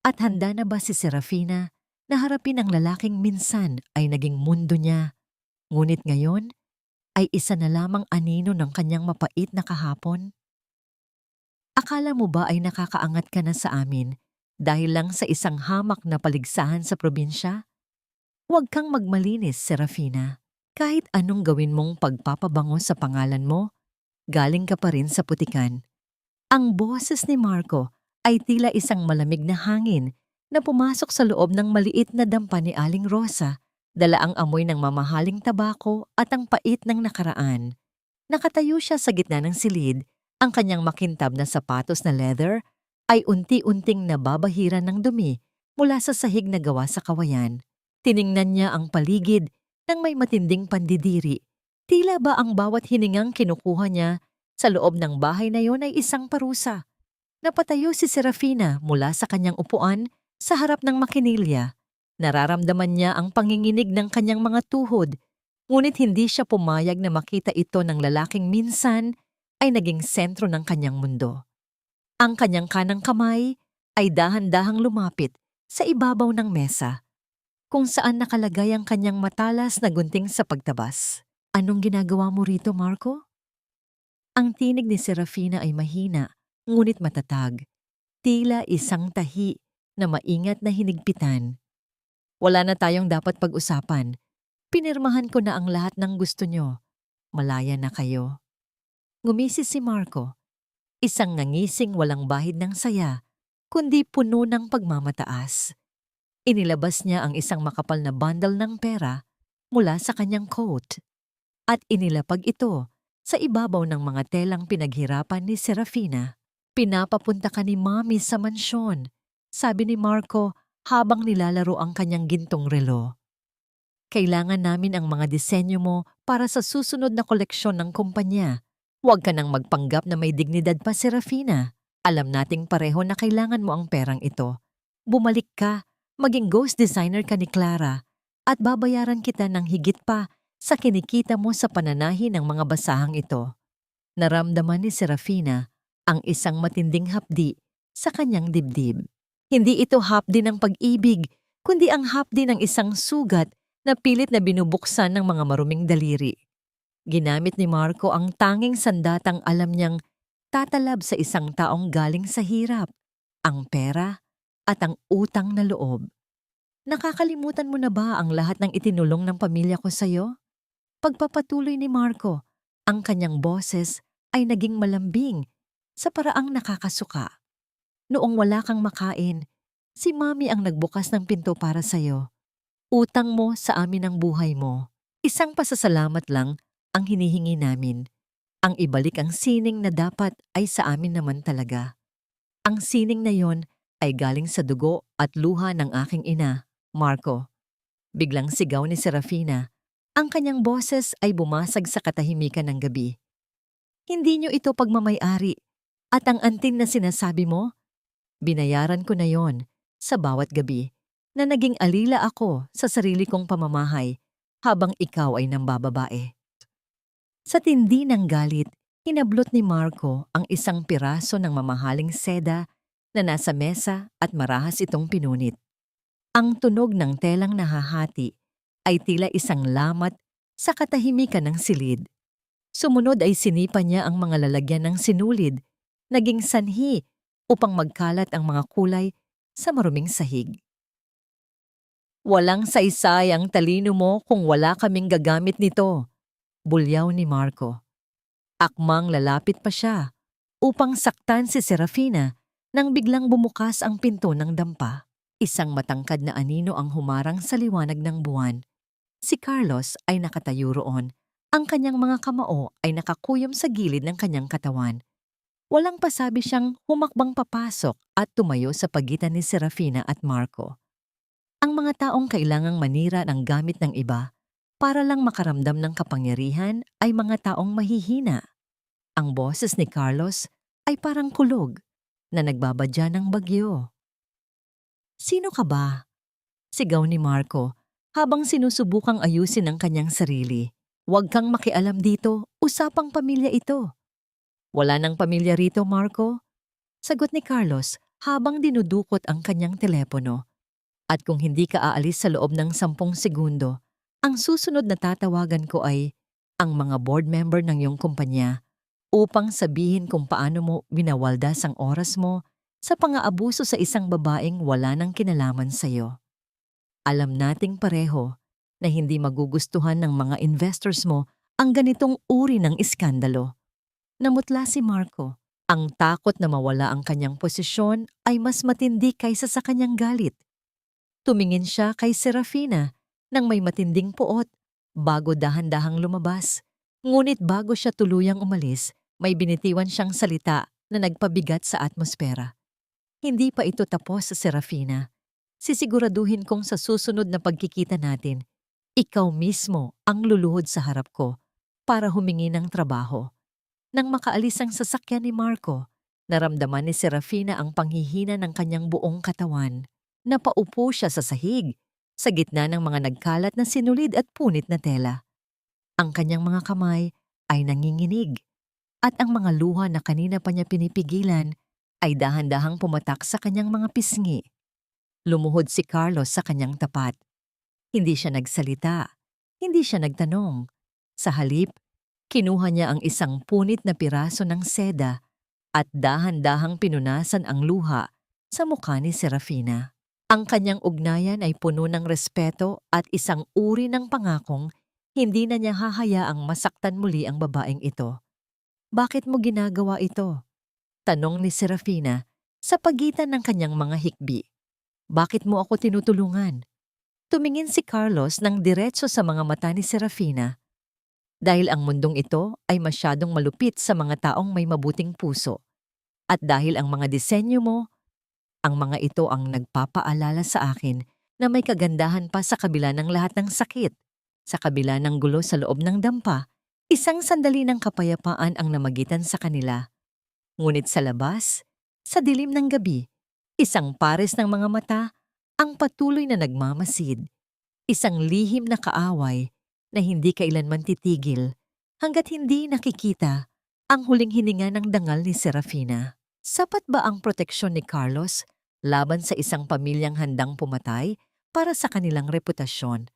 At handa na ba si Serafina na harapin ang lalaking minsan ay naging mundo niya, ngunit ngayon ay isa na lamang anino ng kanyang mapait na kahapon? Akala mo ba ay nakakaangat ka na sa amin dahil lang sa isang hamak na paligsahan sa probinsya? Huwag kang magmalinis, Serafina. Kahit anong gawin mong pagpapabango sa pangalan mo, galing ka pa rin sa putikan. Ang boses ni Marco ay tila isang malamig na hangin na pumasok sa loob ng maliit na dampa ni Aling Rosa, dala ang amoy ng mamahaling tabako at ang pait ng nakaraan. Nakatayo siya sa gitna ng silid, ang kanyang makintab na sapatos na leather ay unti-unting nababahiran ng dumi mula sa sahig na gawa sa kawayan. Tiningnan niya ang paligid nang may matinding pandidiri. Tila ba ang bawat hiningang kinukuha niya sa loob ng bahay na yon ay isang parusa. Napatayo si Serafina mula sa kanyang upuan sa harap ng makinilya. Nararamdaman niya ang panginginig ng kanyang mga tuhod, ngunit hindi siya pumayag na makita ito ng lalaking minsan ay naging sentro ng kanyang mundo. Ang kanyang kanang kamay ay dahan-dahang lumapit sa ibabaw ng mesa, kung saan nakalagay ang kanyang matalas na gunting sa pagtabas. Anong ginagawa mo rito, Marco? Ang tinig ni Serafina ay mahina, ngunit matatag. Tila isang tahi na maingat na hinigpitan. Wala na tayong dapat pag-usapan. Pinirmahan ko na ang lahat ng gusto nyo. Malaya na kayo. Ngumisi si Marco. Isang nangising walang bahid ng saya, kundi puno ng pagmamataas. Inilabas niya ang isang makapal na bundle ng pera mula sa kanyang coat at inilapag ito sa ibabaw ng mga telang pinaghirapan ni Serafina. Pinapapunta ka ni Mami sa mansyon, sabi ni Marco habang nilalaro ang kanyang gintong relo. Kailangan namin ang mga disenyo mo para sa susunod na koleksyon ng kumpanya. Huwag ka nang magpanggap na may dignidad pa, Serafina. Alam nating pareho na kailangan mo ang perang ito. Bumalik ka, maging ghost designer ka ni Clara, at babayaran kita ng higit pa sa kinikita mo sa pananahi ng mga basahang ito. Naramdaman ni Serafina ang isang matinding hapdi sa kanyang dibdib. Hindi ito hapdi ng pag-ibig, kundi ang hapdi ng isang sugat na pilit na binubuksan ng mga maruming daliri. Ginamit ni Marco ang tanging sandatang alam niyang tatalab sa isang taong galing sa hirap, ang pera at ang utang na loob. Nakakalimutan mo na ba ang lahat ng itinulong ng pamilya ko sa'yo? Pagpapatuloy ni Marco, ang kanyang boses ay naging malambing sa paraang nakakasuka. Noong wala kang makain, si Mami ang nagbukas ng pinto para sa'yo. Utang mo sa amin ang buhay mo. Isang pasasalamat lang ang hinihingi namin. Ang ibalik ang sining na dapat ay sa amin naman talaga. Ang sining na yon ay galing sa dugo at luha ng aking ina, Marco. Biglang sigaw ni Serafina. Ang kanyang boses ay bumasag sa katahimikan ng gabi. Hindi niyo ito pagmamay-ari at ang antin na sinasabi mo, binayaran ko na yon sa bawat gabi na naging alila ako sa sarili kong pamamahay habang ikaw ay nambababae. Sa tindi ng galit, hinablot ni Marco ang isang piraso ng mamahaling seda na nasa mesa at marahas itong pinunit. Ang tunog ng telang nahahati ay tila isang lamat sa katahimikan ng silid. Sumunod ay sinipa niya ang mga lalagyan ng sinulid, naging sanhi upang magkalat ang mga kulay sa maruming sahig. Walang saysay ang talino mo kung wala kaming gagamit nito, bulyaw ni Marco. Akmang lalapit pa siya upang saktan si Serafina nang biglang bumukas ang pinto ng dampa. Isang matangkad na anino ang humarang sa liwanag ng buwan. Si Carlos ay nakatayo roon. Ang kanyang mga kamao ay nakakuyom sa gilid ng kanyang katawan. Walang pasabi siyang humakbang papasok at tumayo sa pagitan ni Serafina at Marco. Ang mga taong kailangang manira ng gamit ng iba para lang makaramdam ng kapangyarihan ay mga taong mahihina. Ang boses ni Carlos ay parang kulog na nagbabadya ng bagyo. Sino ka ba? Sigaw ni Marco habang sinusubukang ayusin ang kanyang sarili. Huwag kang makialam dito, usapang pamilya ito. Wala nang pamilya rito, Marco. Sagot ni Carlos habang dinudukot ang kanyang telepono. At kung hindi ka aalis sa loob ng 10 segundo, ang susunod na tatawagan ko ay ang mga board member ng iyong kumpanya upang sabihin kung paano mo winawaldas ang oras mo sa pang-aabuso sa isang babaeng wala nang kinalaman sa iyo. Alam nating pareho na hindi magugustuhan ng mga investors mo ang ganitong uri ng iskandalo. Namutla si Marco. Ang takot na mawala ang kanyang posisyon ay mas matindi kaysa sa kanyang galit. Tumingin siya kay Serafina nang may matinding puot bago dahan-dahang lumabas. Ngunit bago siya tuluyang umalis, may binitiwan siyang salita na nagpabigat sa atmosfera. Hindi pa ito tapos sa Serafina. Sisiguraduhin kong sa susunod na pagkikita natin, ikaw mismo ang luluhod sa harap ko para humingi ng trabaho. Nang makaalis ang sasakyan ni Marco, naramdaman ni Serafina ang panghihina ng kanyang buong katawan. Napaupo siya sa sahig, sa gitna ng mga nagkalat na sinulid at punit na tela. Ang kanyang mga kamay ay nanginginig, at ang mga luha na kanina pa niya pinipigilan ay dahan-dahang pumatak sa kanyang mga pisngi. Lumuhod si Carlos sa kanyang tapat. Hindi siya nagsalita, hindi siya nagtanong. Sa halip, kinuha niya ang isang punit na piraso ng seda at dahan-dahang pinunasan ang luha sa mukha ni Serafina. Ang kanyang ugnayan ay puno ng respeto at isang uri ng pangakong hindi na niya hahayaang masaktan muli ang babaeng ito. Bakit mo ginagawa ito? Tanong ni Serafina sa pagitan ng kanyang mga hikbi. Bakit mo ako tinutulungan? Tumingin si Carlos ng diretso sa mga mata ni Serafina. Dahil ang mundong ito ay masyadong malupit sa mga taong may mabuting puso. At dahil ang mga disenyo mo, ang mga ito ang nagpapaalala sa akin na may kagandahan pa sa kabila ng lahat ng sakit. Sa kabila ng gulo sa loob ng dampa, isang sandali ng kapayapaan ang namagitan sa kanila. Ngunit sa labas, sa dilim ng gabi, isang pares ng mga mata ang patuloy na nagmamasid. Isang lihim na kaaway na hindi kailanman titigil hanggat hindi nakikita ang huling hininga ng dangal ni Serafina. Sapat ba ang proteksyon ni Carlos laban sa isang pamilyang handang pumatay para sa kanilang reputasyon?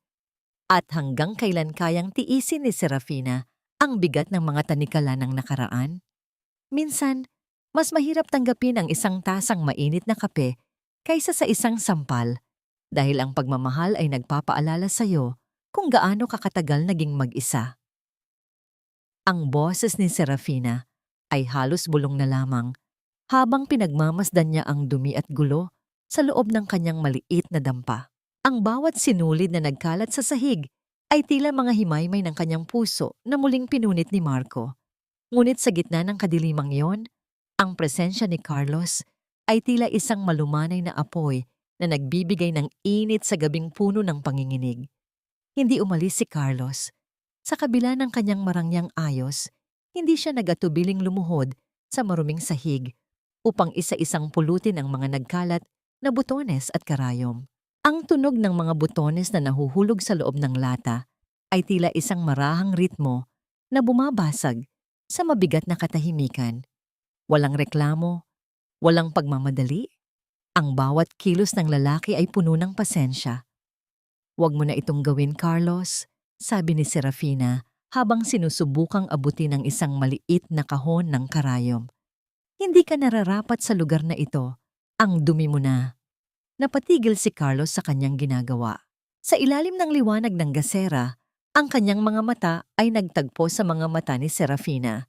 At hanggang kailan kayang tiisin ni Serafina ang bigat ng mga tanikala ng nakaraan? Minsan, mas mahirap tanggapin ang isang tasang mainit na kape kaysa sa isang sampal dahil ang pagmamahal ay nagpapaalala sa'yo kung gaano kakatagal naging mag-isa. Ang boses ni Serafina ay halos bulong na lamang habang pinagmamasdan niya ang dumi at gulo sa loob ng kanyang maliit na dampa. Ang bawat sinulid na nagkalat sa sahig ay tila mga himaymay ng kanyang puso na muling pinunit ni Marco. Ngunit sa gitna ng kadilimang yon, ang presensya ni Carlos ay tila isang malumanay na apoy na nagbibigay ng init sa gabing puno ng panginginig. Hindi umalis si Carlos. Sa kabila ng kanyang marangyang ayos, hindi siya nagatubiling lumuhod sa maruming sahig upang isa-isang pulutin ang mga nagkalat na butones at karayom. Ang tunog ng mga butones na nahuhulog sa loob ng lata ay tila isang marahang ritmo na bumabasag sa mabigat na katahimikan. Walang reklamo, walang pagmamadali. Ang bawat kilos ng lalaki ay puno ng pasensya. "Huwag mo na itong gawin, Carlos," sabi ni Serafina habang sinusubukang abutin ang isang maliit na kahon ng karayom. "Hindi ka nararapat sa lugar na ito. Ang dumi mo na." Napatigil si Carlos sa kanyang ginagawa. Sa ilalim ng liwanag ng gasera, ang kanyang mga mata ay nagtagpo sa mga mata ni Serafina.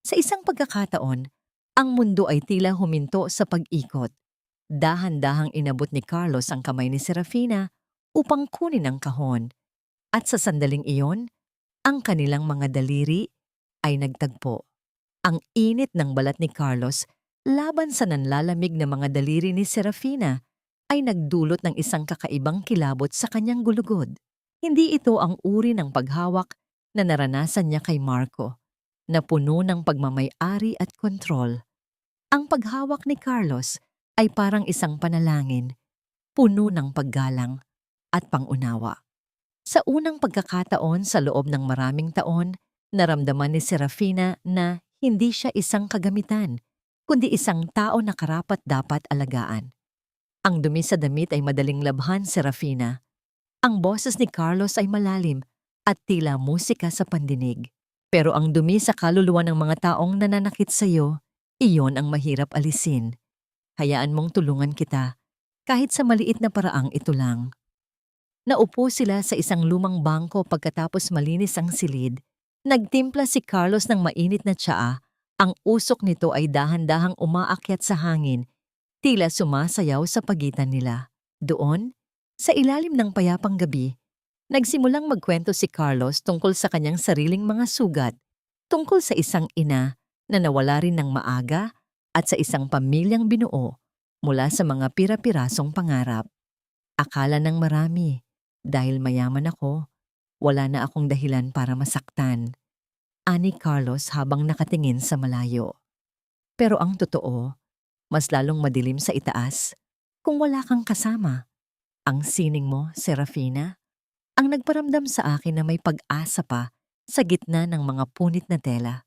Sa isang pagkakataon, ang mundo ay tila huminto sa pag-ikot. Dahan-dahang inabot ni Carlos ang kamay ni Serafina upang kunin ang kahon. At sa sandaling iyon, ang kanilang mga daliri ay nagtagpo. Ang init ng balat ni Carlos laban sa nanlalamig na mga daliri ni Serafina ay nagdulot ng isang kakaibang kilabot sa kanyang gulugod. Hindi ito ang uri ng paghawak na naranasan niya kay Marco, na puno ng pagmamay-ari at kontrol. Ang paghawak ni Carlos ay parang isang panalangin, puno ng paggalang at pangunawa. Sa unang pagkakataon sa loob ng maraming taon, naramdaman ni Serafina na hindi siya isang kagamitan, kundi isang tao na karapat-dapat alagaan. Ang dumi sa damit ay madaling labhan, Serafina. Ang boses ni Carlos ay malalim at tila musika sa pandinig. Pero ang dumi sa kaluluwa ng mga taong nananakit sa iyo, iyon ang mahirap alisin. Hayaan mong tulungan kita, kahit sa maliit na paraang ito lang. Naupo sila sa isang lumang bangko pagkatapos malinis ang silid. Nagtimpla si Carlos ng mainit na tsaa. Ang usok nito ay dahan-dahang umaakyat sa hangin, tila sumasayaw sa pagitan nila. Doon, sa ilalim ng payapang gabi, nagsimulang magkwento si Carlos tungkol sa kanyang sariling mga sugat, tungkol sa isang ina na nawala rin ng maaga at sa isang pamilyang binuo mula sa mga pira-pirasong pangarap. Akala ng marami, dahil mayaman ako, wala na akong dahilan para masaktan, ani Carlos habang nakatingin sa malayo. Pero ang totoo, mas lalong madilim sa itaas kung wala kang kasama. Ang sining mo, Serafina, ang nagparamdam sa akin na may pag-asa pa sa gitna ng mga punit na tela.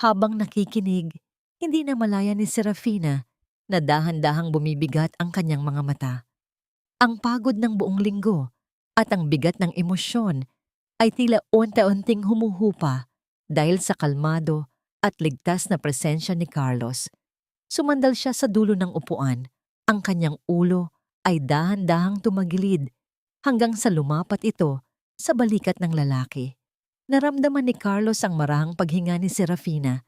Habang nakikinig, hindi na malaya ni Serafina na dahan-dahang bumibigat ang kanyang mga mata. Ang pagod ng buong linggo at ang bigat ng emosyon ay tila unti-unting humuhupa dahil sa kalmado at ligtas na presensya ni Carlos. Sumandal siya sa dulo ng upuan. Ang kanyang ulo ay dahan-dahang tumagilid hanggang sa lumapat ito sa balikat ng lalaki. Naramdaman ni Carlos ang marahang paghinga ni Serafina.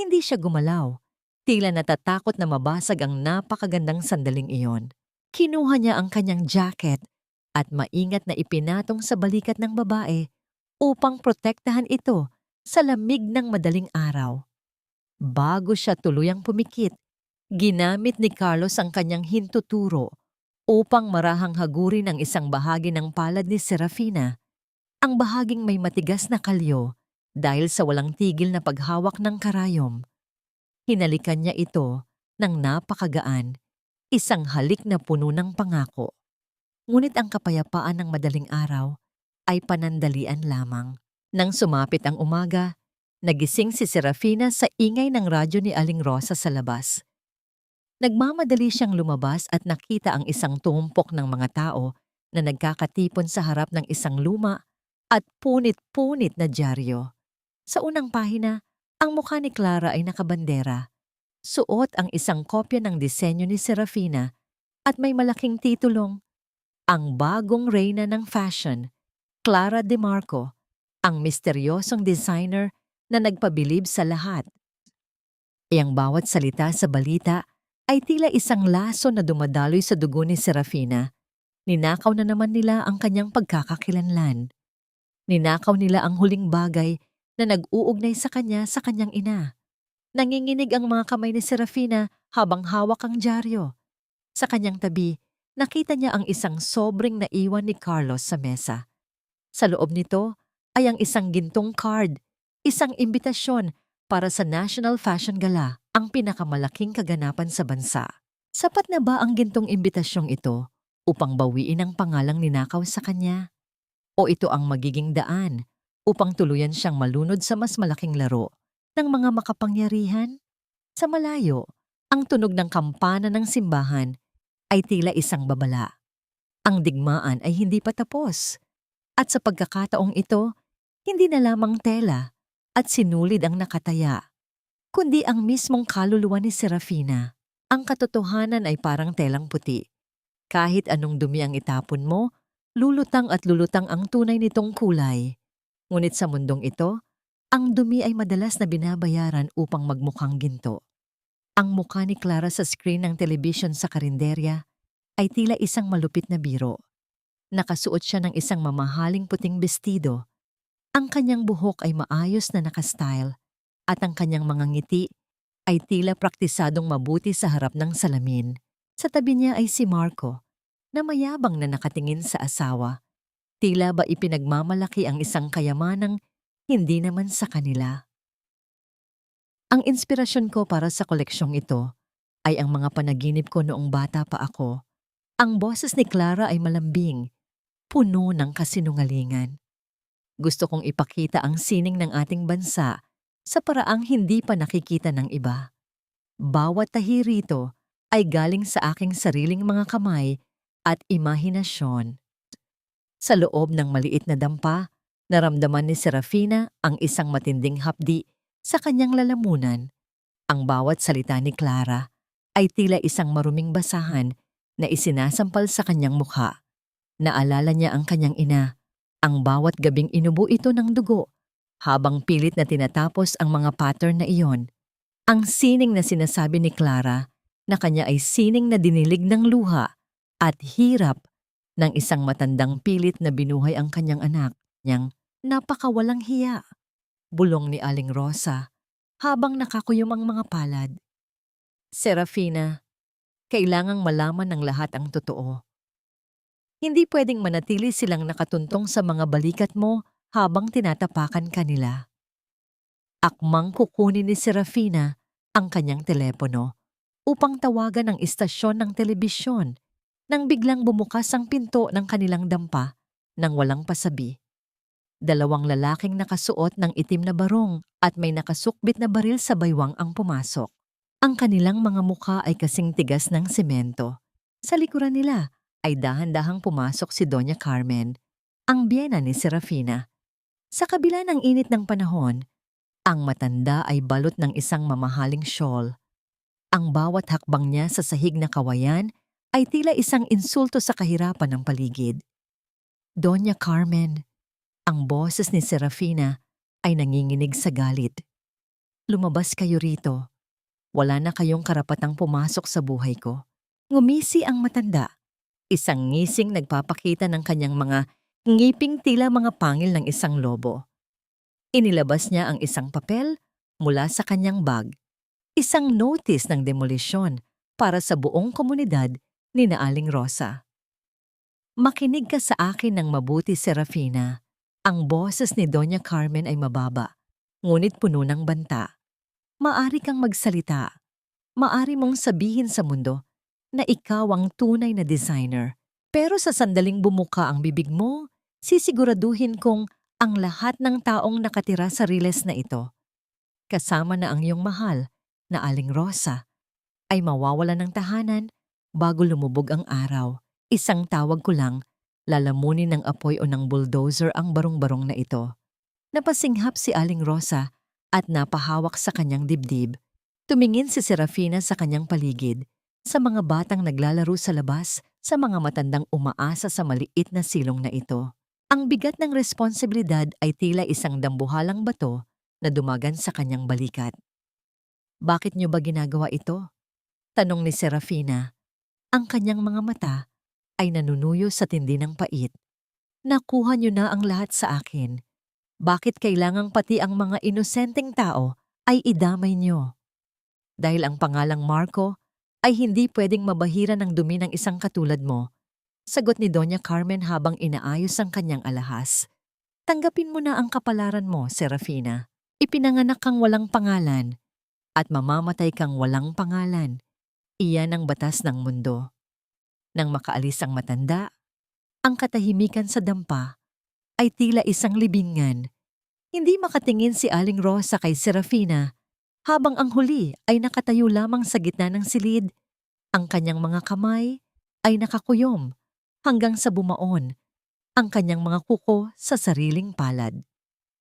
Hindi siya gumalaw. Tila natatakot na mabasag ang napakagandang sandaling iyon. Kinuha niya ang kanyang jacket at maingat na ipinatong sa balikat ng babae upang protektahan ito sa lamig ng madaling araw. Bago siya tuluyang pumikit, ginamit ni Carlos ang kanyang hintuturo upang marahang hagurin ang isang bahagi ng palad ni Serafina, ang bahaging may matigas na kalyo dahil sa walang tigil na paghawak ng karayom. Hinalikan niya ito ng napakagaan, isang halik na puno ng pangako. Ngunit ang kapayapaan ng madaling araw ay panandalian lamang. Nang sumapit ang umaga, nagising si Serafina sa ingay ng radyo ni Aling Rosa sa labas. Nagmamadali siyang lumabas at nakita ang isang tumpok ng mga tao na nagkakatipon sa harap ng isang luma at punit-punit na dyaryo. Sa unang pahina, ang mukha ni Clara ay nakabandera. Suot ang isang kopya ng disenyo ni Serafina at may malaking titulong, "Ang bagong reyna ng fashion, Clara De Marco, ang misteryosong designer na nagpabilib sa lahat." Ang bawat salita sa balita ay tila isang laso na dumadaloy sa dugo ni Serafina. Ninakaw na naman nila ang kanyang pagkakakilanlan. Ninakaw nila ang huling bagay na nag-uugnay sa kanyang ina. Nanginginig ang mga kamay ni Serafina habang hawak ang dyaryo. Sa kanyang tabi, nakita niya ang isang sobrang naiwan ni Carlos sa mesa. Sa loob nito ay ang isang gintong card, isang imbitasyon para sa National Fashion Gala, ang pinakamalaking kaganapan sa bansa. Sapat na ba ang gintong imbitasyong ito upang bawiin ang pangalang ninakaw sa kanya? O ito ang magiging daan upang tuluyan siyang malunod sa mas malaking laro ng mga makapangyarihan? Sa malayo, ang tunog ng kampana ng simbahan ay tila isang babala. Ang digmaan ay hindi pa tapos. At sa pagkakataong ito, hindi na lamang tela at sinulid ang nakataya, kundi ang mismong kaluluwa ni Serafina. Ang katotohanan ay parang telang puti. Kahit anong dumi ang itapon mo, lulutang at lulutang ang tunay nitong kulay. Ngunit sa mundong ito, ang dumi ay madalas na binabayaran upang magmukhang ginto. Ang mukha ni Clara sa screen ng television sa karinderya ay tila isang malupit na biro. Nakasuot siya ng isang mamahaling puting bestido. Ang kanyang buhok ay maayos na nakastyle at ang kanyang mga ngiti ay tila praktisadong mabuti sa harap ng salamin. Sa tabi niya ay si Marco, na mayabang na nakatingin sa asawa. Tila ba ipinagmamalaki ang isang kayamanang hindi naman sa kanila. Ang inspirasyon ko para sa koleksyong ito ay ang mga panaginip ko noong bata pa ako. Ang boses ni Clara ay malambing, puno ng kasinungalingan. Gusto kong ipakita ang sining ng ating bansa sa paraang hindi pa nakikita ng iba. Bawat tahi rito ay galing sa aking sariling mga kamay at imahinasyon. Sa loob ng maliit na dampa, naramdaman ni Serafina ang isang matinding hapdi sa kanyang lalamunan. Ang bawat salita ni Clara ay tila isang maruming basahan na isinasampal sa kanyang mukha. Naalala niya ang kanyang ina. Ang bawat gabing inubo ito ng dugo habang pilit na tinatapos ang mga pattern na iyon. Ang sining na sinasabi ni Clara na kanya ay sining na dinilig ng luha at hirap ng isang matandang pilit na binuhay ang kanyang anak niyang napakawalang hiya. Bulong ni Aling Rosa habang nakakuyom ang mga palad. Serafina, kailangang malaman ng lahat ang totoo. Hindi pwedeng manatili silang nakatuntong sa mga balikat mo habang tinatapakan kanila. Akmang kukunin ni Serafina ang kanyang telepono upang tawagan ang istasyon ng telebisyon nang biglang bumukas ang pinto ng kanilang dampa nang walang pasabi. Dalawang lalaking nakasuot ng itim na barong at may nakasukbit na baril sa baywang ang pumasok. Ang kanilang mga mukha ay kasing tigas ng semento. Sa likuran nila ay dahan-dahang pumasok si Doña Carmen, ang biyena ni Serafina. Sa kabila ng init ng panahon, ang matanda ay balot ng isang mamahaling shawl. Ang bawat hakbang niya sa sahig na kawayan ay tila isang insulto sa kahirapan ng paligid. Doña Carmen, ang boses ni Serafina ay nanginginig sa galit. Lumabas kayo rito. Wala na kayong karapatang pumasok sa buhay ko. Ngumisi ang matanda. Isang ngising nagpapakita ng kanyang mga ngiping tila mga pangil ng isang lobo. Inilabas niya ang isang papel mula sa kanyang bag. Isang notice ng demolisyon para sa buong komunidad ni Aling Rosa. Makinig ka sa akin ng mabuti, Serafina. Ang boses ni Doña Carmen ay mababa, ngunit puno ng banta. Maari kang magsalita. Maari mong sabihin sa mundo na ikaw ang tunay na designer Pero sa sandaling bumuka ang bibig mo, sisiguraduhin kong ang lahat ng taong nakatira sa riles na ito, kasama na ang iyong mahal na Aling Rosa, ay mawawala ng tahanan bago lumubog ang araw. Isang tawag ko lang, lalamunin ng apoy o ng bulldozer ang barong-barong na ito. Napasinghap si Aling Rosa at napahawak sa kanyang dibdib. Tumingin si Serafina sa kanyang paligid, sa mga batang naglalaro sa labas, sa mga matandang umaasa sa maliit na silong na ito. Ang bigat ng responsibilidad ay tila isang dambuhalang bato na dumagan sa kanyang balikat. Bakit niyo ba ginagawa ito? Tanong ni Serafina. Ang kanyang mga mata ay nanunuyo sa tindi ng pait. Nakuha niyo na ang lahat sa akin. Bakit kailangang pati ang mga inosenteng tao ay idamay niyo? Dahil ang pangalang Marco ay hindi pwedeng mabahira ng dumi ng isang katulad mo, sagot ni Doña Carmen habang inaayos ang kanyang alahas. Tanggapin mo na ang kapalaran mo, Serafina. Ipinanganak kang walang pangalan at mamamatay kang walang pangalan. Iyan ang batas ng mundo. Nang makaalis ang matanda, ang katahimikan sa dampa ay tila isang libingan. Hindi makatingin si Aling Rosa kay Serafina habang ang huli ay nakatayo lamang sa gitna ng silid. Ang kanyang mga kamay ay nakakuyom hanggang sa bumaon ang kanyang mga kuko sa sariling palad.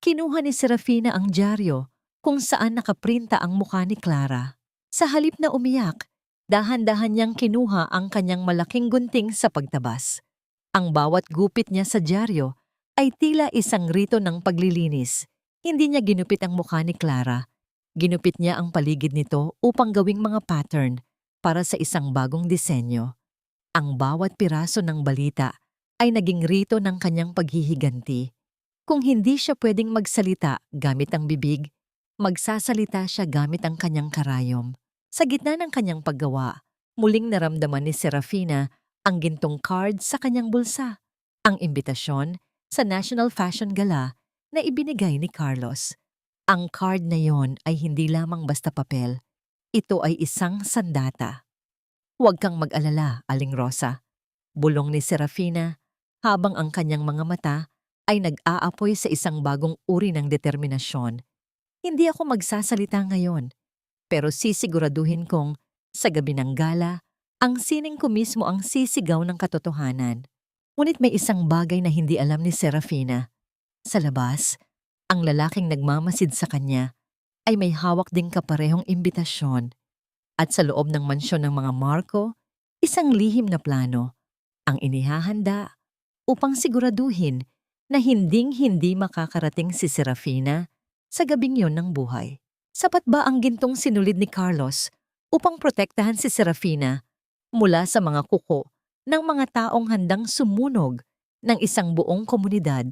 Kinuha ni Serafina ang dyaryo kung saan nakaprinta ang mukha ni Clara. Sa halip na umiyak, dahan-dahan niyang kinuha ang kanyang malaking gunting sa pagtabas. Ang bawat gupit niya sa dyaryo ay tila isang rito ng paglilinis. Hindi niya ginupit ang mukha ni Clara. Ginupit niya ang paligid nito upang gawing mga pattern para sa isang bagong disenyo. Ang bawat piraso ng balita ay naging rito ng kanyang paghihiganti. Kung hindi siya pwedeng magsalita gamit ang bibig, magsasalita siya gamit ang kanyang karayom. Sa gitna ng kanyang paggawa, muling naramdaman ni Serafina ang gintong card sa kanyang bulsa, ang imbitasyon sa National Fashion Gala na ibinigay ni Carlos. Ang card na yon ay hindi lamang basta papel. Ito ay isang sandata. Huwag kang mag-alala, Aling Rosa, bulong ni Serafina habang ang kanyang mga mata ay nag-aapoy sa isang bagong uri ng determinasyon. Hindi ako magsasalita ngayon, pero sisiguraduhin kong sa gabi ng gala, ang sining ko mismo ang sisigaw ng katotohanan. Ngunit may isang bagay na hindi alam ni Serafina. Sa labas, ang lalaking nagmamasid sa kanya ay may hawak ding kaparehong imbitasyon. At sa loob ng mansyon ng mga Marco, isang lihim na plano ang inihahanda upang siguraduhin na hinding-hindi makakarating si Serafina sa gabing yon ng buhay. Sapat ba ang gintong sinulid ni Carlos upang protektahan si Serafina mula sa mga kuko ng mga taong handang sumunog ng isang buong komunidad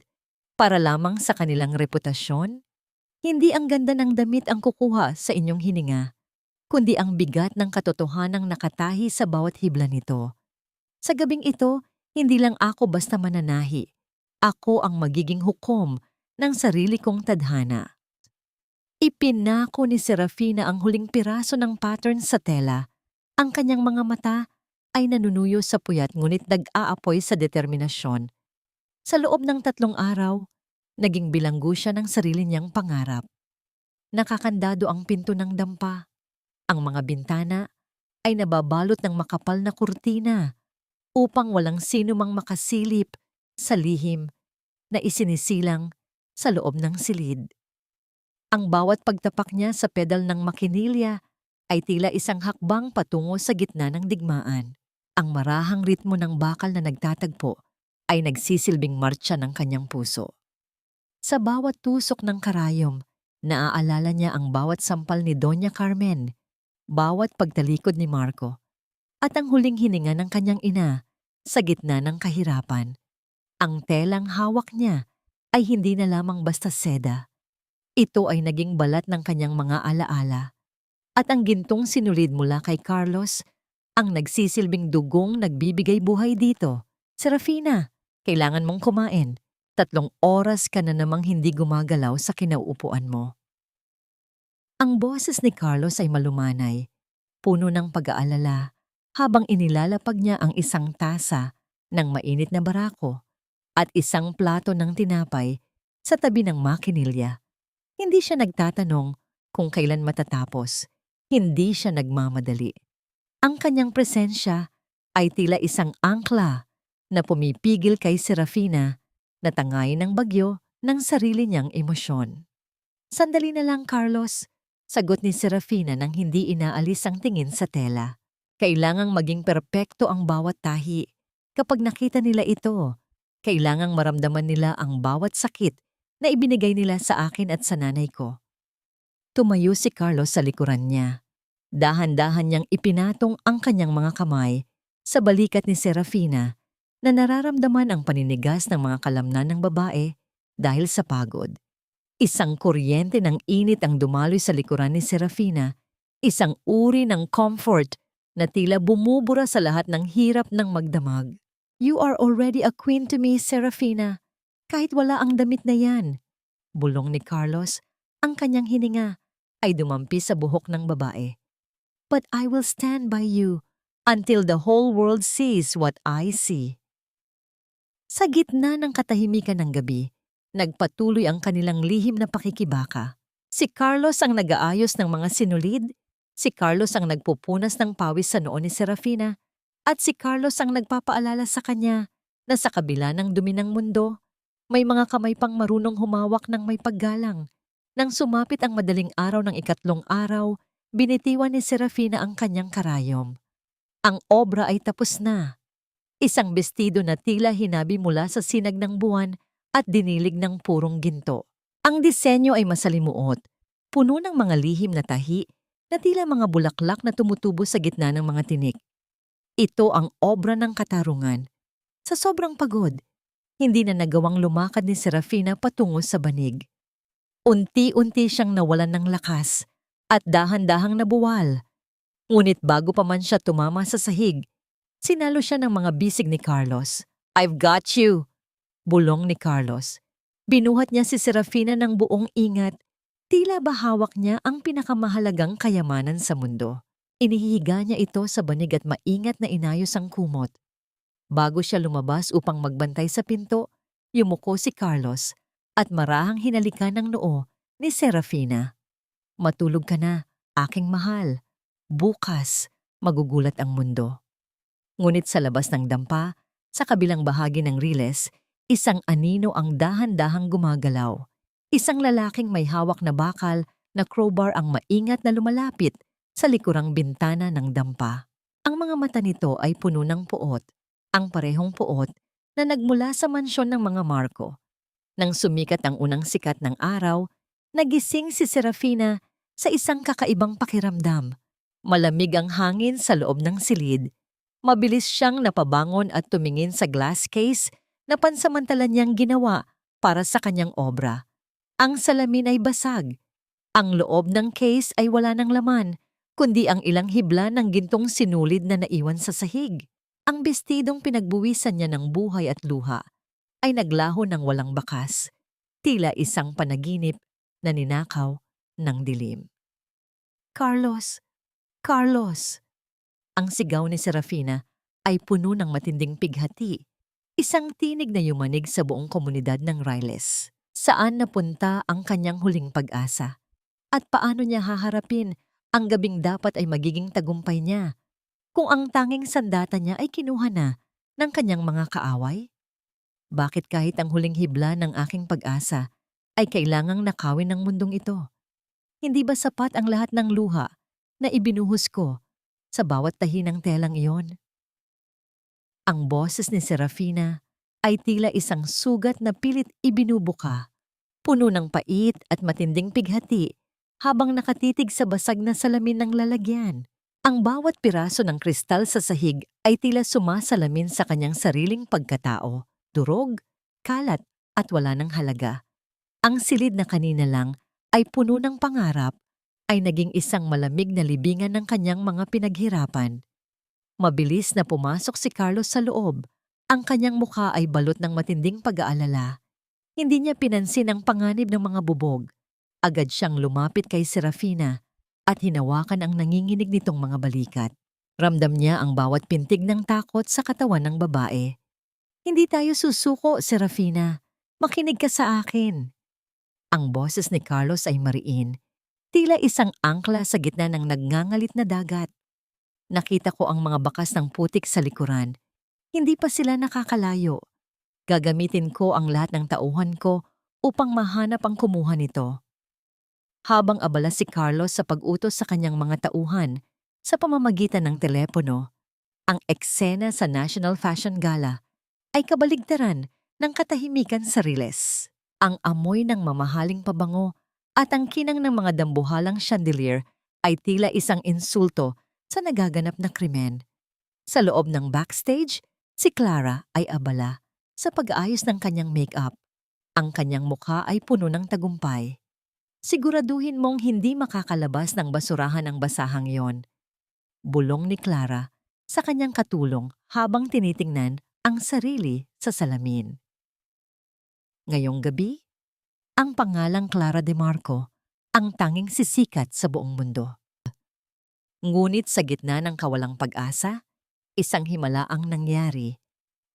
para lamang sa kanilang reputasyon? Hindi ang ganda ng damit ang kukuha sa inyong hininga, kundi ang bigat ng katotohanang nakatahi sa bawat hibla nito. Sa gabing ito, hindi lang ako basta mananahi. Ako ang magiging hukom ng sarili kong tadhana. Ipinako ni Serafina ang huling piraso ng pattern sa tela. Ang kanyang mga mata ay nanunuyo sa puyat ngunit nag-aapoy sa determinasyon. Sa loob ng 3 araw, naging bilanggo siya ng sarili niyang pangarap. Nakakandado ang pinto ng dampa. Ang mga bintana ay nababalot ng makapal na kurtina upang walang sino mang makasilip sa lihim na isinisilang sa loob ng silid. Ang bawat pagtapak niya sa pedal ng makinilya ay tila isang hakbang patungo sa gitna ng digmaan. Ang marahang ritmo ng bakal na nagtatagpo ay nagsisilbing martsa ng kanyang puso. Sa bawat tusok ng karayom, naaalala niya ang bawat sampal ni Doña Carmen, bawat pagtalikod ni Marco, at ang huling hininga ng kanyang ina sa gitna ng kahirapan. Ang telang hawak niya ay hindi na lamang basta seda. Ito ay naging balat ng kanyang mga alaala. At ang gintong sinulid mula kay Carlos, ang nagsisilbing dugong nagbibigay buhay dito. Serafina, kailangan mong kumain. 3 oras ka na namang hindi gumagalaw sa kinauupuan mo. Ang boses ni Carlos ay malumanay, puno ng pag-aalala, habang inilalapag niya ang isang tasa ng mainit na barako at isang plato ng tinapay sa tabi ng makinilya. Hindi siya nagtatanong kung kailan matatapos. Hindi siya nagmamadali. Ang kanyang presensya ay tila isang angkla na pumipigil kay Serafina na tangayin ng bagyo ng sarili niyang emosyon. Sandali na lang, Carlos, sagot ni Serafina nang hindi inaalis ang tingin sa tela. Kailangang maging perpekto ang bawat tahi. Kapag nakita nila ito, kailangang maramdaman nila ang bawat sakit na ibinigay nila sa akin at sa nanay ko. Tumayo si Carlos sa likuran niya. Dahan-dahan niyang ipinatong ang kanyang mga kamay sa balikat ni Serafina na nararamdaman ang paninigas ng mga kalamnan ng babae dahil sa pagod. Isang kuryente ng init ang dumaloy sa likuran ni Serafina, isang uri ng comfort na tila bumubura sa lahat ng hirap ng magdamag. You are already a queen to me, Serafina. Kahit wala ang damit na yan. Bulong ni Carlos, ang kanyang hininga ay dumampi sa buhok ng babae. But I will stand by you until the whole world sees what I see. Sa gitna ng katahimikan ng gabi, nagpatuloy ang kanilang lihim na pakikibaka. Si Carlos ang nag-aayos ng mga sinulid, si Carlos ang nagpupunas ng pawis sa noo ni Serafina, at si Carlos ang nagpapaalala sa kanya na sa kabila ng dumi ng mundo, may mga kamay pang marunong humawak ng may paggalang. Nang sumapit ang madaling araw ng ikatlong araw, binitiwan ni Serafina ang kanyang karayom. Ang obra ay tapos na. Isang bestido na tila hinabi mula sa sinag ng buwan at dinilig ng purong ginto. Ang disenyo ay masalimuot, puno ng mga lihim na tahi na tila mga bulaklak na tumutubo sa gitna ng mga tinik. Ito ang obra ng katarungan. Sa sobrang pagod, hindi na nagawang lumakad ni Serafina patungo sa banig. Unti-unti siyang nawalan ng lakas at dahan-dahang nabuwal. Ngunit bago pa man siya tumama sa sahig, sinalo siya ng mga bisig ni Carlos. I've got you! Bulong ni Carlos. Binuhat niya si Serafina ng buong ingat. Tila ba hawak niya ang pinakamahalagang kayamanan sa mundo. Inihiga niya ito sa banig at maingat na inayos ang kumot. Bago siya lumabas upang magbantay sa pinto, yumuko si Carlos at marahang hinalikan ng noo ni Serafina. Matulog ka na, aking mahal. Bukas, magugulat ang mundo. Ngunit sa labas ng dampa, sa kabilang bahagi ng riles, isang anino ang dahan-dahang gumagalaw. Isang lalaking may hawak na bakal na crowbar ang maingat na lumalapit sa likurang bintana ng dampa. Ang mga mata nito ay puno ng puot, ang parehong puot na nagmula sa mansyon ng mga Marco. Nang sumikat ang unang sikat ng araw, nagising si Serafina sa isang kakaibang pakiramdam. Malamig ang hangin sa loob ng silid. Mabilis siyang napabangon at tumingin sa glass case na pansamantala niyang ginawa para sa kanyang obra. Ang salamin ay basag. Ang loob ng case ay wala ng laman, kundi ang ilang hibla ng gintong sinulid na naiwan sa sahig. Ang bestidong pinagbuwisan niya ng buhay at luha ay naglaho ng walang bakas, tila isang panaginip na ninakaw ng dilim. Carlos! Carlos! Ang sigaw ni Serafina ay puno ng matinding pighati, isang tinig na yumanig sa buong komunidad ng Riles. Saan napunta ang kanyang huling pag-asa? At paano niya haharapin ang gabing dapat ay magiging tagumpay niya kung ang tanging sandata niya ay kinuha na ng kanyang mga kaaway? Bakit kahit ang huling hibla ng aking pag-asa ay kailangang nakawin ng mundong ito? Hindi ba sapat ang lahat ng luha na ibinuhos ko sa bawat tahi ng telang iyon? Ang boses ni Serafina ay tila isang sugat na pilit ibinubuka, puno ng pait at matinding pighati habang nakatitig sa basag na salamin ng lalagyan. Ang bawat piraso ng kristal sa sahig ay tila sumasalamin sa kanyang sariling pagkatao, durog, kalat at wala ng halaga. Ang silid na kanina lang ay puno ng pangarap ay naging isang malamig na libingan ng kanyang mga pinaghirapan. Mabilis na pumasok si Carlos sa loob. Ang kanyang mukha ay balot ng matinding pag-aalala. Hindi niya pinansin ang panganib ng mga bubog. Agad siyang lumapit kay Serafina at hinawakan ang nanginginig nitong mga balikat. Ramdam niya ang bawat pintig ng takot sa katawan ng babae. Hindi tayo susuko, Serafina. Makinig ka sa akin. Ang boses ni Carlos ay mariin, tila isang angkla sa gitna ng nagngangalit na dagat. Nakita ko ang mga bakas ng putik sa likuran. Hindi pa sila nakakalayo. Gagamitin ko ang lahat ng tauhan ko upang mahanap ang kumuha nito. Habang abala si Carlos sa pag-utos sa kanyang mga tauhan sa pamamagitan ng telepono, ang eksena sa National Fashion Gala ay kabaligtaran ng katahimikan sa Riles. Ang amoy ng mamahaling pabango at ang kinang ng mga dambuhalang chandelier ay tila isang insulto sa nagaganap na krimen. Sa loob ng backstage, si Clara ay abala sa pag-aayos ng kanyang make-up. Ang kanyang mukha ay puno ng tagumpay. Siguraduhin mong hindi makakalabas ng basurahan ang basahang yon. Bulong ni Clara sa kanyang katulong habang tinitingnan ang sarili sa salamin. Ngayong gabi, ang pangalang Clara de Marco ang tanging sisikat sa buong mundo. Ngunit sa gitna ng kawalang pag-asa, isang himala ang nangyari.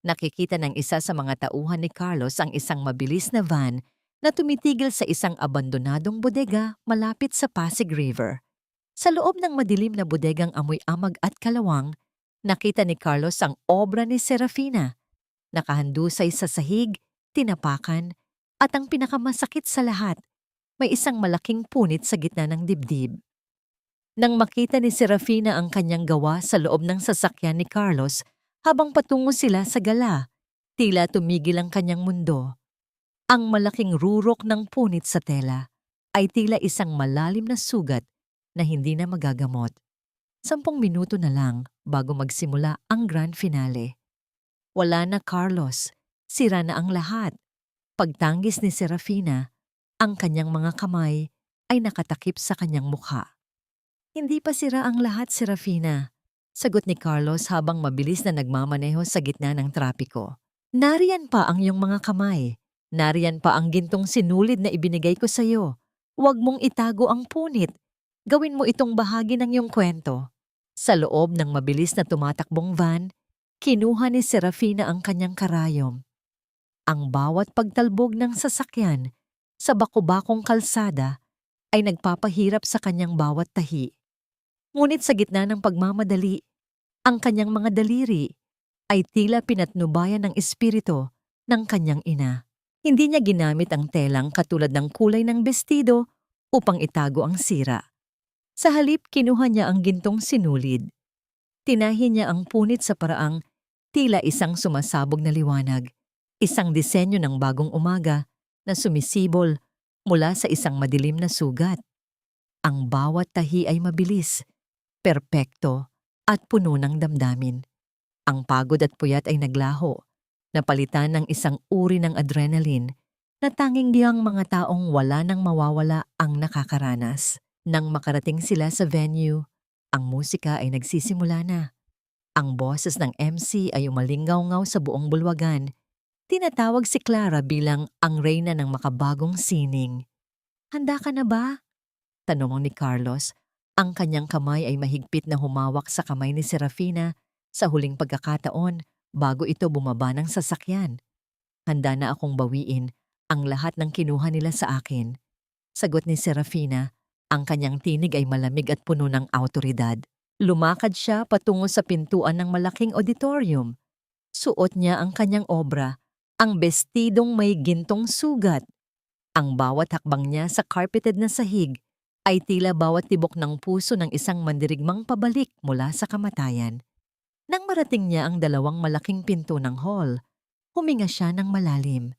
Nakikita ng isa sa mga tauhan ni Carlos ang isang mabilis na van na tumitigil sa isang abandonadong bodega malapit sa Pasig River. Sa loob ng madilim na bodegang amoy amag at kalawang, nakita ni Carlos ang obra ni Serafina. Nakahandusay sa sahig, tinapakan, at ang pinakamasakit sa lahat, may isang malaking punit sa gitna ng dibdib. Nang makita ni Serafina ang kanyang gawa sa loob ng sasakyan ni Carlos habang patungo sila sa gala, tila tumigil ang kanyang mundo. Ang malaking rurok ng punit sa tela ay tila isang malalim na sugat na hindi na magagamot. 10 minuto na lang bago magsimula ang grand finale. Wala na Carlos, sira na ang lahat. Pagtangis ni Serafina, ang kanyang mga kamay ay nakatakip sa kanyang mukha. Hindi pa sira ang lahat, Serafina, sagot ni Carlos habang mabilis na nagmamaneho sa gitna ng trapiko. Nariyan pa ang iyong mga kamay. Nariyan pa ang gintong sinulid na ibinigay ko sa iyo. Huwag mong itago ang punit. Gawin mo itong bahagi ng iyong kwento. Sa loob ng mabilis na tumatakbong van, kinuha ni Serafina ang kanyang karayom. Ang bawat pagtalbog ng sasakyan sa bako-bakong kalsada ay nagpapahirap sa kanyang bawat tahi. Ngunit sa gitna ng pagmamadali, ang kanyang mga daliri ay tila pinatnubayan ng espiritu ng kanyang ina. Hindi niya ginamit ang telang katulad ng kulay ng bestido upang itago ang sira. Sa halip, kinuha niya ang gintong sinulid. Tinahi niya ang punit sa paraang tila isang sumasabog na liwanag, isang disenyo ng bagong umaga na sumisibol mula sa isang madilim na sugat. Ang bawat tahi ay mabilis, perpekto at puno ng damdamin. Ang pagod at puyat ay naglaho, napalitan ng isang uri ng adrenaline na tanging diyang mga taong wala nang mawawala ang nakakaranas. Nang makarating sila sa venue, ang musika ay nagsisimula na. Ang boses ng MC ay umalingaw-ngaw sa buong bulwagan. Tinatawag si Clara bilang ang reyna ng makabagong sining. Handa ka na ba? Tanong ni Carlos. Ang kanyang kamay ay mahigpit na humawak sa kamay ni Serafina sa huling pagkakataon bago ito bumaba ng sasakyan. Handa na akong bawiin ang lahat ng kinuha nila sa akin. Sagot ni Serafina, ang kanyang tinig ay malamig at puno ng awtoridad. Lumakad siya patungo sa pintuan ng malaking auditorium. Suot niya ang kanyang obra, ang bestidong may gintong sugat. Ang bawat hakbang niya sa carpeted na sahig ay tila bawat tibok ng puso ng isang mandirigmang pabalik mula sa kamatayan. Nang marating niya ang 2 malaking pinto ng hall, huminga siya ng malalim.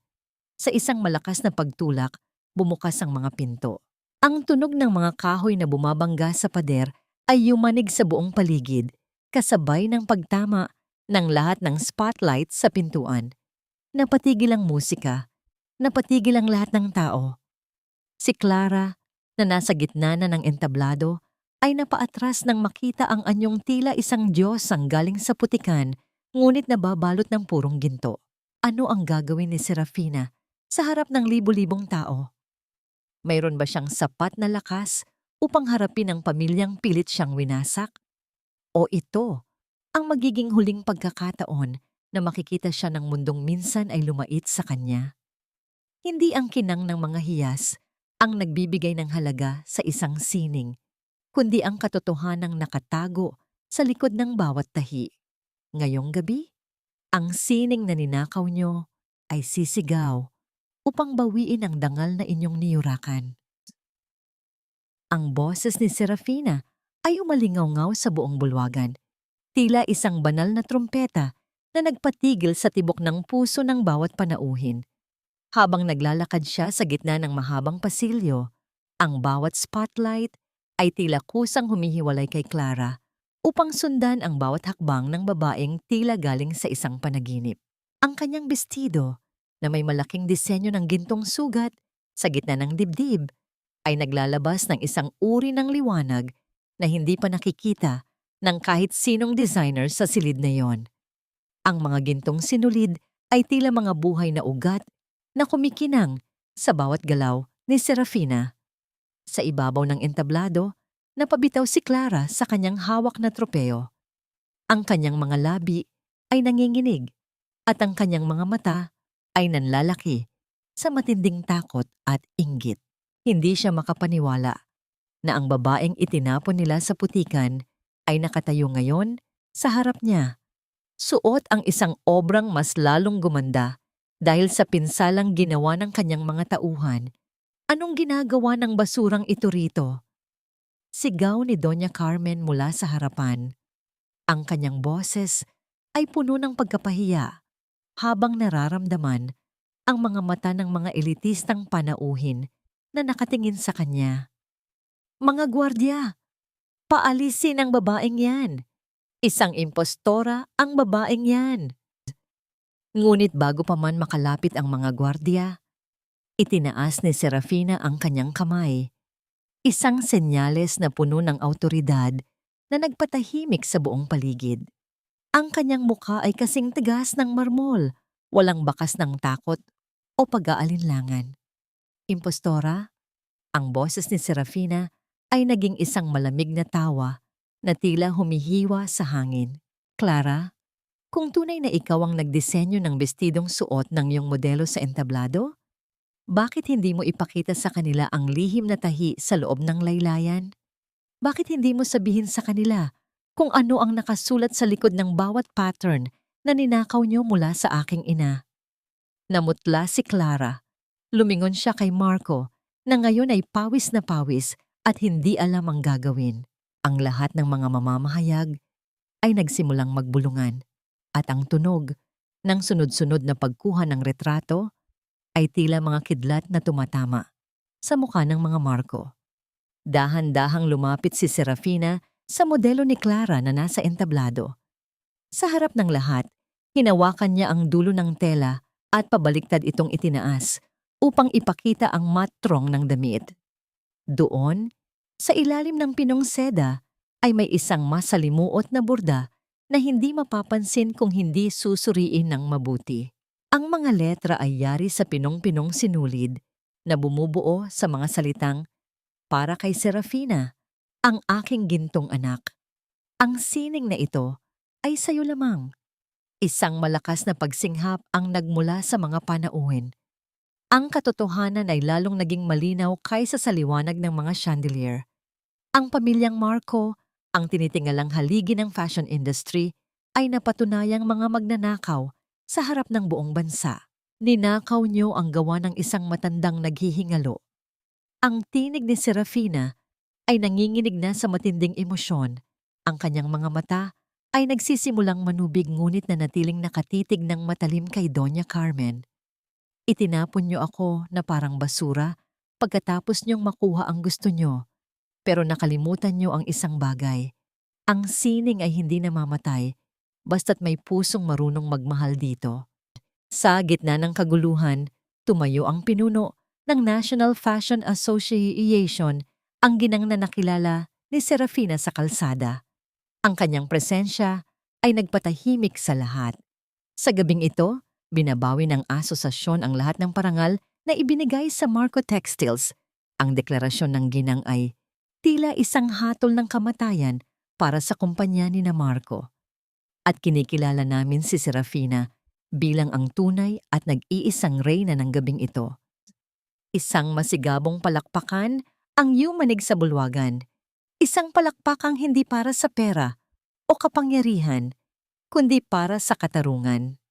Sa isang malakas na pagtulak, bumukas ang mga pinto. Ang tunog ng mga kahoy na bumabangga sa pader ay yumanig sa buong paligid, kasabay ng pagtama ng lahat ng spotlight sa pintuan. Napatigil ang musika, napatigil ang lahat ng tao. Si Clara, na nasa gitna na ng entablado, ay napaatras nang makita ang anyong tila isang Diyos ang galing sa putikan, ngunit nababalot ng purong ginto. Ano ang gagawin ni Serafina sa harap ng libo-libong tao? Mayroon ba siyang sapat na lakas upang harapin ang pamilyang pilit siyang winasak? O ito ang magiging huling pagkakataon na makikita siya ng mundong minsan ay lumait sa kanya. Hindi ang kinang ng mga hiyas ang nagbibigay ng halaga sa isang sining, kundi ang katotohanang nakatago sa likod ng bawat tahi. Ngayong gabi, ang sining na ninakaw nyo ay sisigaw upang bawiin ang dangal na inyong niyurakan. Ang boses ni Serafina ay umalingaw-ngaw sa buong bulwagan, tila isang banal na trumpeta na nagpatigil sa tibok ng puso ng bawat panauhin. Habang naglalakad siya sa gitna ng mahabang pasilyo, ang bawat spotlight ay tila kusang humihiwalay kay Clara upang sundan ang bawat hakbang ng babaeng tila galing sa isang panaginip. Ang kanyang bestido, na may malaking disenyo ng gintong sugat sa gitna ng dibdib, ay naglalabas ng isang uri ng liwanag na hindi pa nakikita ng kahit sinong designer sa silid na yon. Ang mga gintong sinulid ay tila mga buhay na ugat na kumikinang sa bawat galaw ni Serafina. Sa ibabaw ng entablado, napabitaw si Clara sa kanyang hawak na tropeo. Ang kanyang mga labi ay nanginginig at ang kanyang mga mata ay nanlalaki sa matinding takot at inggit. Hindi siya makapaniwala na ang babaeng itinapon nila sa putikan ay nakatayo ngayon sa harap niya. Suot ang isang obrang mas lalong gumanda dahil sa pinsalang ginawa ng kanyang mga tauhan. Anong ginagawa ng basurang ito rito? Sigaw ni Doña Carmen mula sa harapan. Ang kanyang boses ay puno ng pagkapahiya habang nararamdaman ang mga mata ng mga elitistang panauhin na nakatingin sa kanya. Mga gwardya, paalisin ang babaeng yan. Isang impostora ang babaeng yan. Ngunit bago pa man makalapit ang mga gwardya, itinaas ni Serafina ang kanyang kamay. Isang senyales na puno ng awtoridad na nagpatahimik sa buong paligid. Ang kanyang mukha ay kasing tigas ng marmol, walang bakas ng takot o pag-aalinlangan. Impostora, ang boses ni Serafina ay naging isang malamig na tawa na tila humihiwa sa hangin. Clara, kung tunay na ikaw ang nagdisenyo ng bestidong suot ng iyong modelo sa entablado, bakit hindi mo ipakita sa kanila ang lihim na tahi sa loob ng laylayan? Bakit hindi mo sabihin sa kanila kung ano ang nakasulat sa likod ng bawat pattern na ninakaw niyo mula sa aking ina? Namutla si Clara. Lumingon siya kay Marco na ngayon ay pawis na pawis at hindi alam ang gagawin. Ang lahat ng mga mamamahayag ay nagsimulang magbulungan at ang tunog ng sunod-sunod na pagkuha ng retrato ay tila mga kidlat na tumatama sa mukha ng mga Marco. Dahan-dahang lumapit si Serafina sa modelo ni Clara na nasa entablado. Sa harap ng lahat, hinawakan niya ang dulo ng tela at pabaliktad itong itinaas upang ipakita ang matrong ng damit. Doon, sa ilalim ng pinong seda, ay may isang masalimuot na borda na hindi mapapansin kung hindi susuriin ng mabuti. Ang mga letra ay yari sa pinong-pinong sinulid na bumubuo sa mga salitang, "Para kay Serafina, ang aking gintong anak. Ang sining na ito ay sayo lamang." Isang malakas na pagsinghap ang nagmula sa mga panauhin. Ang katotohanan ay lalong naging malinaw kaysa sa liwanag ng mga chandelier. Ang pamilyang Marco, ang tinitingalang haligi ng fashion industry, ay napatunayang mga magnanakaw sa harap ng buong bansa. Ninakaw niyo ang gawa ng isang matandang naghihingalo. Ang tinig ni Serafina ay nanginginig na sa matinding emosyon. Ang kanyang mga mata ay nagsisimulang manubig ngunit nanatiling nakatitig ng matalim kay Doña Carmen. Itinapon niyo ako na parang basura pagkatapos niyong makuha ang gusto niyo. Pero nakalimutan niyo ang isang bagay. Ang sining ay hindi namamatay basta't may pusong marunong magmahal dito. Sa gitna ng kaguluhan, tumayo ang pinuno ng National Fashion Association, ang ginang na nakilala ni Serafina sa kalsada. Ang kanyang presensya ay nagpatahimik sa lahat. Sa gabing ito, binabawi ng asosasyon ang lahat ng parangal na ibinigay sa Marco Textiles. Ang deklarasyon ng ginang ay tila isang hatol ng kamatayan para sa kumpanya ni na Marco. At kinikilala namin si Serafina bilang ang tunay at nag-iisang reyna ng gabing ito. Isang masigabong palakpakan ang yumanig sa bulwagan. Isang palakpakang hindi para sa pera o kapangyarihan, kundi para sa katarungan.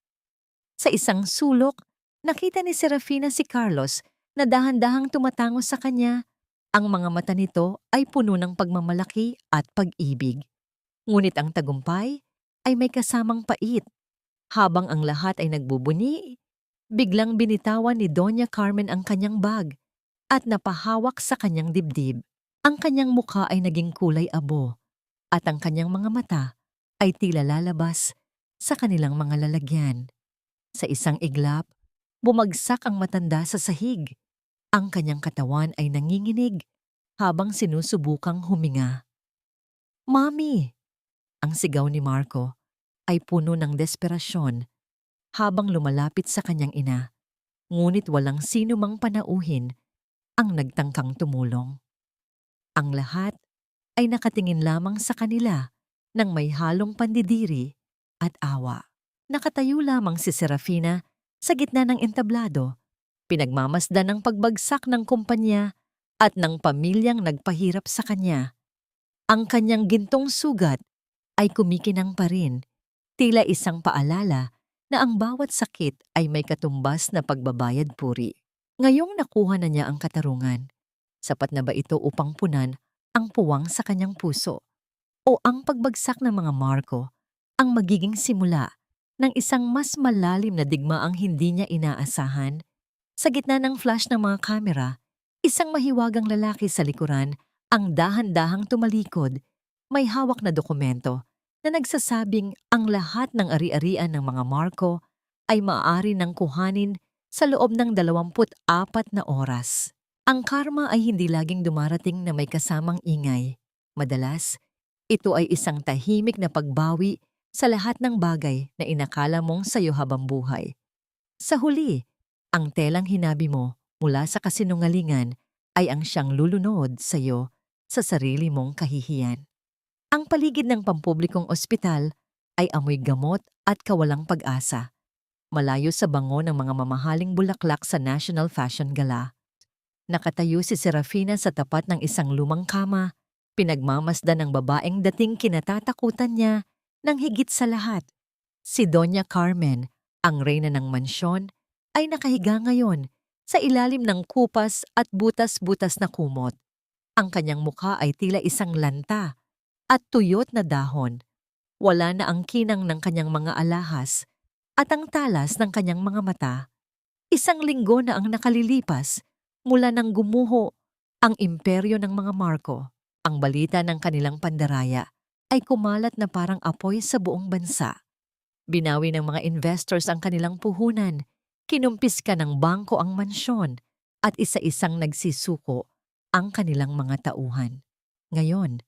Sa isang sulok, nakita ni Serafina si Carlos na dahan-dahang tumatango sa kanya. Ang mga mata nito ay puno ng pagmamalaki at pag-ibig. Ngunit ang tagumpay ay may kasamang pait. Habang ang lahat ay nagbubuni, biglang binitawan ni Doña Carmen ang kanyang bag at napahawak sa kanyang dibdib. Ang kanyang mukha ay naging kulay abo at ang kanyang mga mata ay tila lalabas sa kanilang mga lalagyan. Sa isang iglap, bumagsak ang matanda sa sahig. Ang kanyang katawan ay nanginginig habang sinusubukang huminga. "Mami!" Ang sigaw ni Marco ay puno ng desperasyon habang lumalapit sa kanyang ina. Ngunit walang sino mang panauhin ang nagtangkang tumulong. Ang lahat ay nakatingin lamang sa kanila nang may halong pandidiri at awa. Nakatayo lamang si Serafina sa gitna ng entablado, pinagmamasdan ng pagbagsak ng kumpanya at ng pamilyang nagpahirap sa kanya. Ang kanyang gintong sugat ay kumikinang pa rin, tila isang paalala na ang bawat sakit ay may katumbas na pagbabayad puri. Ngayong nakuha na niya ang katarungan, sapat na ba ito upang punan ang puwang sa kanyang puso? O ang pagbagsak ng mga Marco ang magiging simula ng isang mas malalim na digmaang hindi niya inaasahan? Sa gitna ng flash ng mga kamera, isang mahiwagang lalaki sa likuran ang dahan-dahang tumalikod. May hawak na dokumento na nagsasabing ang lahat ng ari-arian ng mga Marco ay maaari nang kuhanin sa loob ng 24 na oras. Ang karma ay hindi laging dumarating na may kasamang ingay. Madalas, ito ay isang tahimik na pagbawi sa lahat ng bagay na inakala mong sayo habang buhay. Sa huli, ang telang hinabi mo mula sa kasinungalingan ay ang siyang lulunod sa iyo sa sarili mong kahihiyan. Ang paligid ng pampublikong ospital ay amoy gamot at kawalang pag-asa. Malayo sa bango ng mga mamahaling bulaklak sa National Fashion Gala. Nakatayo si Serafina sa tapat ng isang lumang kama, pinagmamasdan ng babaeng dating kinatatakutan niya ng higit sa lahat. Si Doña Carmen, ang reyna ng mansyon, ay nakahiga ngayon sa ilalim ng kupas at butas-butas na kumot. Ang kanyang mukha ay tila isang lanta at tuyot na dahon. Wala na ang kinang ng kanyang mga alahas at ang talas ng kanyang mga mata. Isang linggo na ang nakalilipas mula nang gumuho ang imperyo ng mga Marco. Ang balita ng kanilang pandaraya ay kumalat na parang apoy sa buong bansa. Binawi ng mga investors ang kanilang puhunan, kinumpiska ng bangko ang mansyon at isa-isang nagsisuko ang kanilang mga tauhan. Ngayon,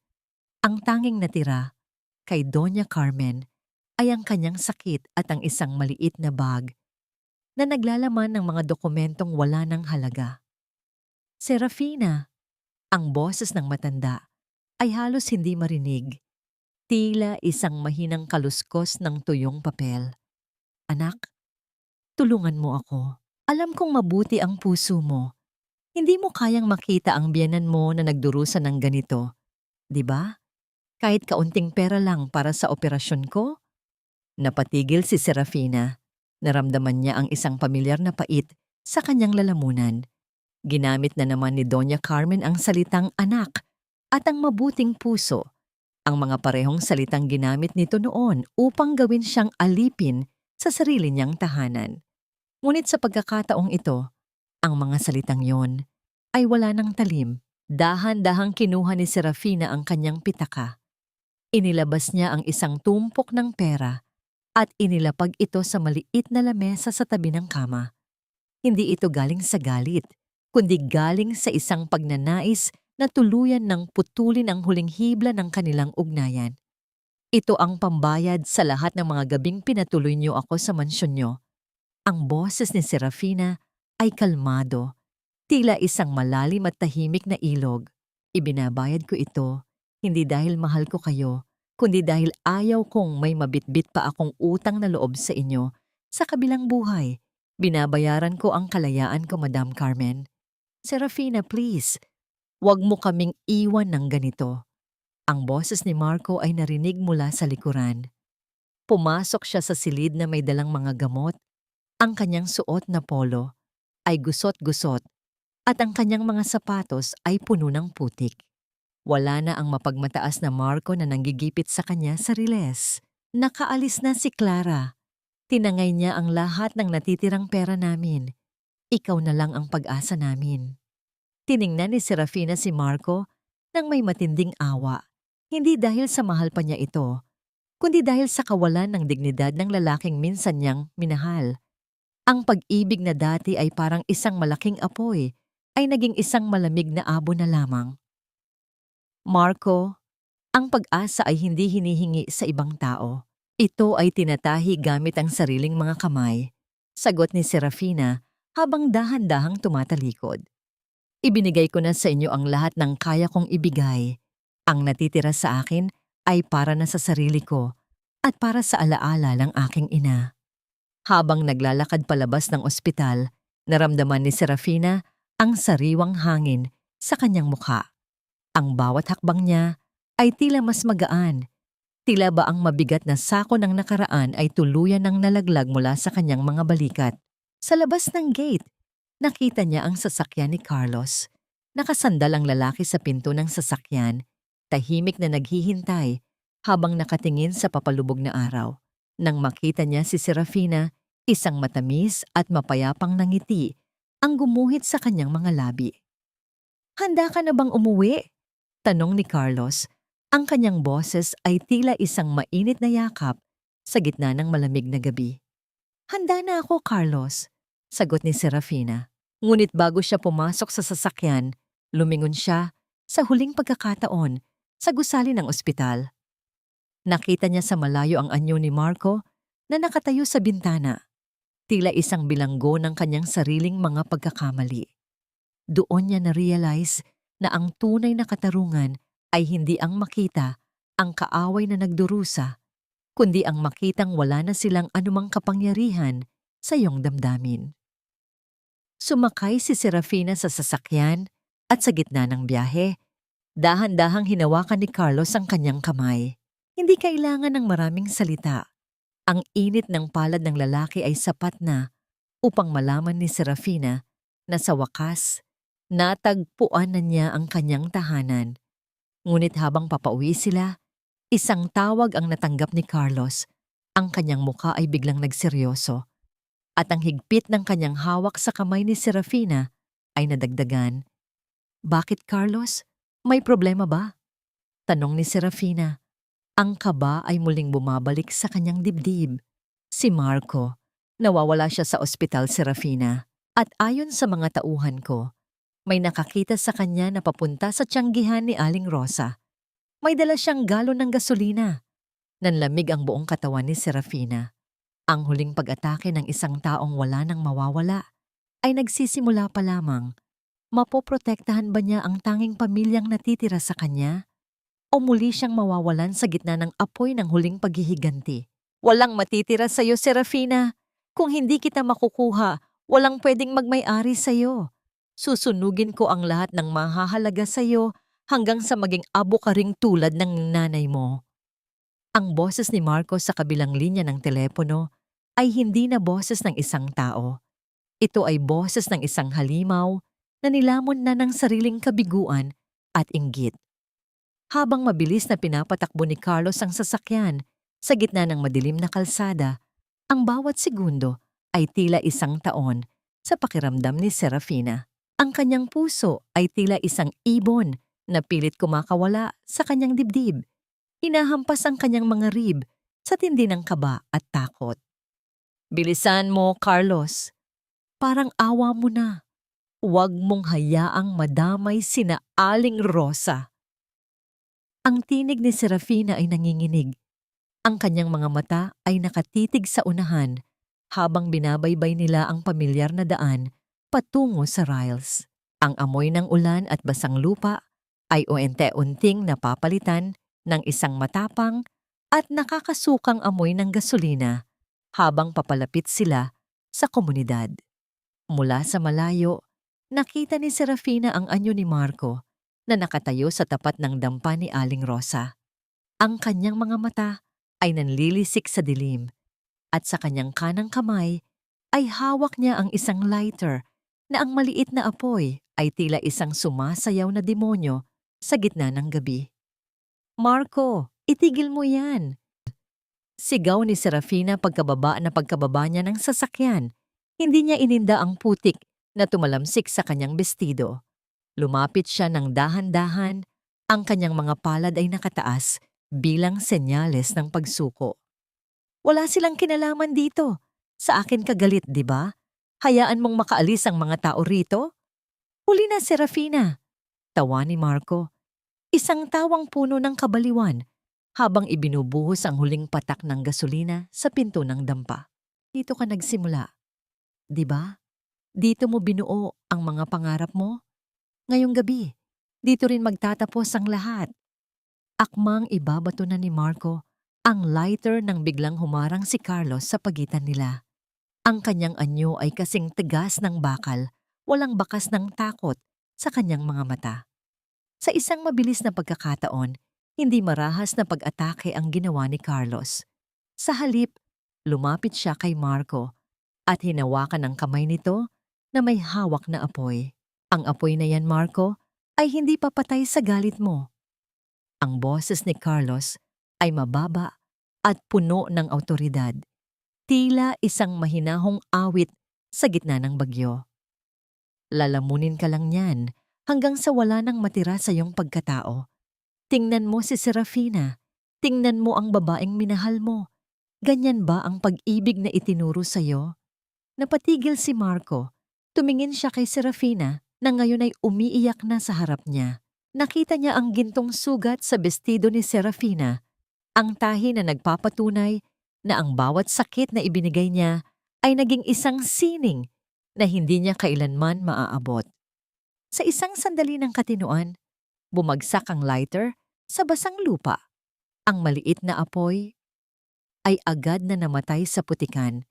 ang tanging natira kay Doña Carmen ay ang kanyang sakit at ang isang maliit na bag na naglalaman ng mga dokumentong wala ng halaga. "Serafina," ang boses ng matanda ay halos hindi marinig. Tila isang mahinang kaluskos ng tuyong papel. "Anak, tulungan mo ako. Alam kong mabuti ang puso mo. Hindi mo kayang makita ang biyenan mo na nagdurusa ng ganito, di ba? Kahit kaunting pera lang para sa operasyon ko?" Napatigil si Serafina. Naramdaman niya ang isang pamilyar na pait sa kanyang lalamunan. Ginamit na naman ni Doña Carmen ang salitang anak at ang mabuting puso. Ang mga parehong salitang ginamit nito noon upang gawin siyang alipin sa sarili niyang tahanan. Ngunit sa pagkakataong ito, ang mga salitang yon ay wala ng talim. Dahan-dahang kinuha ni Serafina ang kanyang pitaka. Inilabas niya ang isang tumpok ng pera at inilapag ito sa maliit na lamesa sa tabi ng kama. Hindi ito galing sa galit, kundi galing sa isang pagnanais na tuluyan ng putulin ang huling hibla ng kanilang ugnayan. "Ito ang pambayad sa lahat ng mga gabing pinatuloy niyo ako sa mansyon niyo." Ang boses ni Serafina ay kalmado, tila isang malalim at tahimik na ilog. "Ibinabayad ko ito, hindi dahil mahal ko kayo, kundi dahil ayaw kong may mabitbit pa akong utang na loob sa inyo sa kabilang buhay. Binabayaran ko ang kalayaan ko, Madam Carmen. Serafina, please, wag mo kaming iwan ng ganito. Ang boses ni Marco ay narinig mula sa likuran. Pumasok siya sa silid na may dalang mga gamot. Ang kanyang suot na polo ay gusot-gusot at ang kanyang mga sapatos ay puno ng putik. Wala na ang mapagmataas na Marco na nanggigipit sa kanya sa riles. Nakaalis na si Clara. Tinangay niya ang lahat ng natitirang pera namin. Ikaw na lang ang pag-asa namin. Tiningnan ni Serafina si Marco nang may matinding awa. Hindi dahil sa mahal pa niya ito, kundi dahil sa kawalan ng dignidad ng lalaking minsan niyang minahal. Ang pag-ibig na dati ay parang isang malaking apoy, ay naging isang malamig na abo na lamang. Marco, ang pag-asa ay hindi hinihingi sa ibang tao. Ito ay tinatahi gamit ang sariling mga kamay, sagot ni Serafina habang dahan-dahang tumatalikod. Ibinigay ko na sa inyo ang lahat ng kaya kong ibigay. Ang natitira sa akin ay para na sa sarili ko at para sa alaala ng aking ina. Habang naglalakad palabas ng ospital, naramdaman ni Serafina ang sariwang hangin sa kanyang mukha. Ang bawat hakbang niya ay tila mas magaan. Tila ba ang mabigat na sako ng nakaraan ay tuluyan ng nalaglag mula sa kanyang mga balikat. Sa labas ng gate, nakita niya ang sasakyan ni Carlos. Nakasandal ang lalaki sa pinto ng sasakyan, tahimik na naghihintay habang nakatingin sa papalubog na araw. Nang makita niya si Serafina, isang matamis at mapayapang nangiti ang gumuhit sa kanyang mga labi. "Handa ka na bang umuwi?" tanong ni Carlos. Ang kanyang boses ay tila isang mainit na yakap sa gitna ng malamig na gabi. "Handa na ako, Carlos," sagot ni Serafina. Ngunit bago siya pumasok sa sasakyan, lumingon siya sa huling pagkakataon sa gusali ng ospital. Nakita niya sa malayo ang anyo ni Marco na nakatayo sa bintana, tila isang bilanggo ng kanyang sariling mga pagkakamali. Doon niya na-realize na ang tunay na katarungan ay hindi ang makita ang kaaway na nagdurusa, kundi ang makitang wala na silang anumang kapangyarihan sa iyong damdamin. Sumakay si Serafina sa sasakyan at sa gitna ng biyahe, dahan-dahang hinawakan ni Carlos ang kanyang kamay. Hindi kailangan ng maraming salita. Ang init ng palad ng lalaki ay sapat na upang malaman ni Serafina na sa wakas, natagpuan na niya ang kanyang tahanan. Ngunit habang papauwi sila, isang tawag ang natanggap ni Carlos. Ang kanyang muka ay biglang nagseryoso. At ang higpit ng kanyang hawak sa kamay ni Serafina ay nadagdagan. "Bakit, Carlos? May problema ba?" tanong ni Serafina. Ang kaba ay muling bumabalik sa kanyang dibdib. Si Marco. Nawawala siya sa ospital, Serafina. At ayon sa mga tauhan ko, may nakakita sa kanya na papunta sa tiyanggihan ni Aling Rosa. May dala siyang galon ng gasolina. Nanlamig ang buong katawan ni Serafina. Ang huling pag-atake ng isang taong wala nang mawawala ay nagsisimula pa lamang. Mapoprotektahan ba niya ang tanging pamilyang natitira sa kanya? O muli siyang mawawalan sa gitna ng apoy ng huling paghihiganti? "Walang matitira sa'yo, Serafina. Kung hindi kita makukuha, walang pwedeng magmay-ari sa'yo. Susunugin ko ang lahat ng mahahalaga sa'yo hanggang sa maging abo ka ring tulad ng nanay mo." Ang boses ni Marco sa kabilang linya ng telepono ay hindi na boses ng isang tao. Ito ay boses ng isang halimaw na nilamon na ng sariling kabiguan at inggit. Habang mabilis na pinapatakbo ni Carlos ang sasakyan sa gitna ng madilim na kalsada, ang bawat segundo ay tila isang taon sa pakiramdam ni Serafina. Ang kanyang puso ay tila isang ibon na pilit kumakawala sa kanyang dibdib. Hinahampas ang kanyang mga rib sa tindi ng kaba at takot. "Bilisan mo, Carlos. Parang awa mo na. Huwag mong hayaang madamay sina Aling Rosa." Ang tinig ni Serafina ay nanginginig. Ang kanyang mga mata ay nakatitig sa unahan habang binabaybay nila ang pamilyar na daan patungo sa Riles. Ang amoy ng ulan at basang lupa ay unti-unting napapalitan ng isang matapang at nakakasukang amoy ng gasolina habang papalapit sila sa komunidad. Mula sa malayo, nakita ni Serafina ang anyo ni Marco na nakatayo sa tapat ng dampa ni Aling Rosa. Ang kanyang mga mata ay nanlilisik sa dilim at sa kanyang kanang kamay ay hawak niya ang isang lighter na ang maliit na apoy ay tila isang sumasayaw na demonyo sa gitna ng gabi. "Marco, itigil mo yan!" Sigaw ni Serafina pagkababa niya ng sasakyan. Hindi niya ininda ang putik na tumalamsik sa kanyang bestido. Lumapit siya ng dahan-dahan, ang kanyang mga palad ay nakataas bilang senyales ng pagsuko. "Wala silang kinalaman dito. Sa akin ka galit, di ba? Hayaan mong makaalis ang mga tao rito?" "Huli na, Serafina!" tawa ni Marco. Isang tawang puno ng kabaliwan habang ibinubuhos ang huling patak ng gasolina sa pinto ng dampa. "Dito ka nagsimula, di ba? Dito mo binuo ang mga pangarap mo? Ngayong gabi, dito rin magtatapos ang lahat." Akmang ibabato na ni Marco ang lighter nang biglang humarang si Carlos sa pagitan nila. Ang kanyang anyo ay kasing tigas ng bakal, walang bakas ng takot sa kanyang mga mata. Sa isang mabilis na pagkakataon, hindi marahas na pag-atake ang ginawa ni Carlos. Sa halip, lumapit siya kay Marco at hinawakan ang kamay nito na may hawak na apoy. "Ang apoy na yan, Marco, ay hindi papatay sa galit mo." Ang boses ni Carlos ay mababa at puno ng awtoridad. Tila isang mahinahong awit sa gitna ng bagyo. "Lalamunin ka lang yan hanggang sa wala nang matira sa iyong pagkatao. Tingnan mo si Serafina. Tingnan mo ang babaeng minahal mo. Ganyan ba ang pag-ibig na itinuro sa iyo?" Napatigil si Marco. Tumingin siya kay Serafina na ngayon ay umiiyak na sa harap niya. Nakita niya ang gintong sugat sa bestido ni Serafina, ang tahi na nagpapatunay na ang bawat sakit na ibinigay niya ay naging isang sining na hindi niya kailanman maaabot. Sa isang sandali ng katinuan, bumagsak ang lighter sa basang lupa. Ang maliit na apoy ay agad na namatay sa putikan.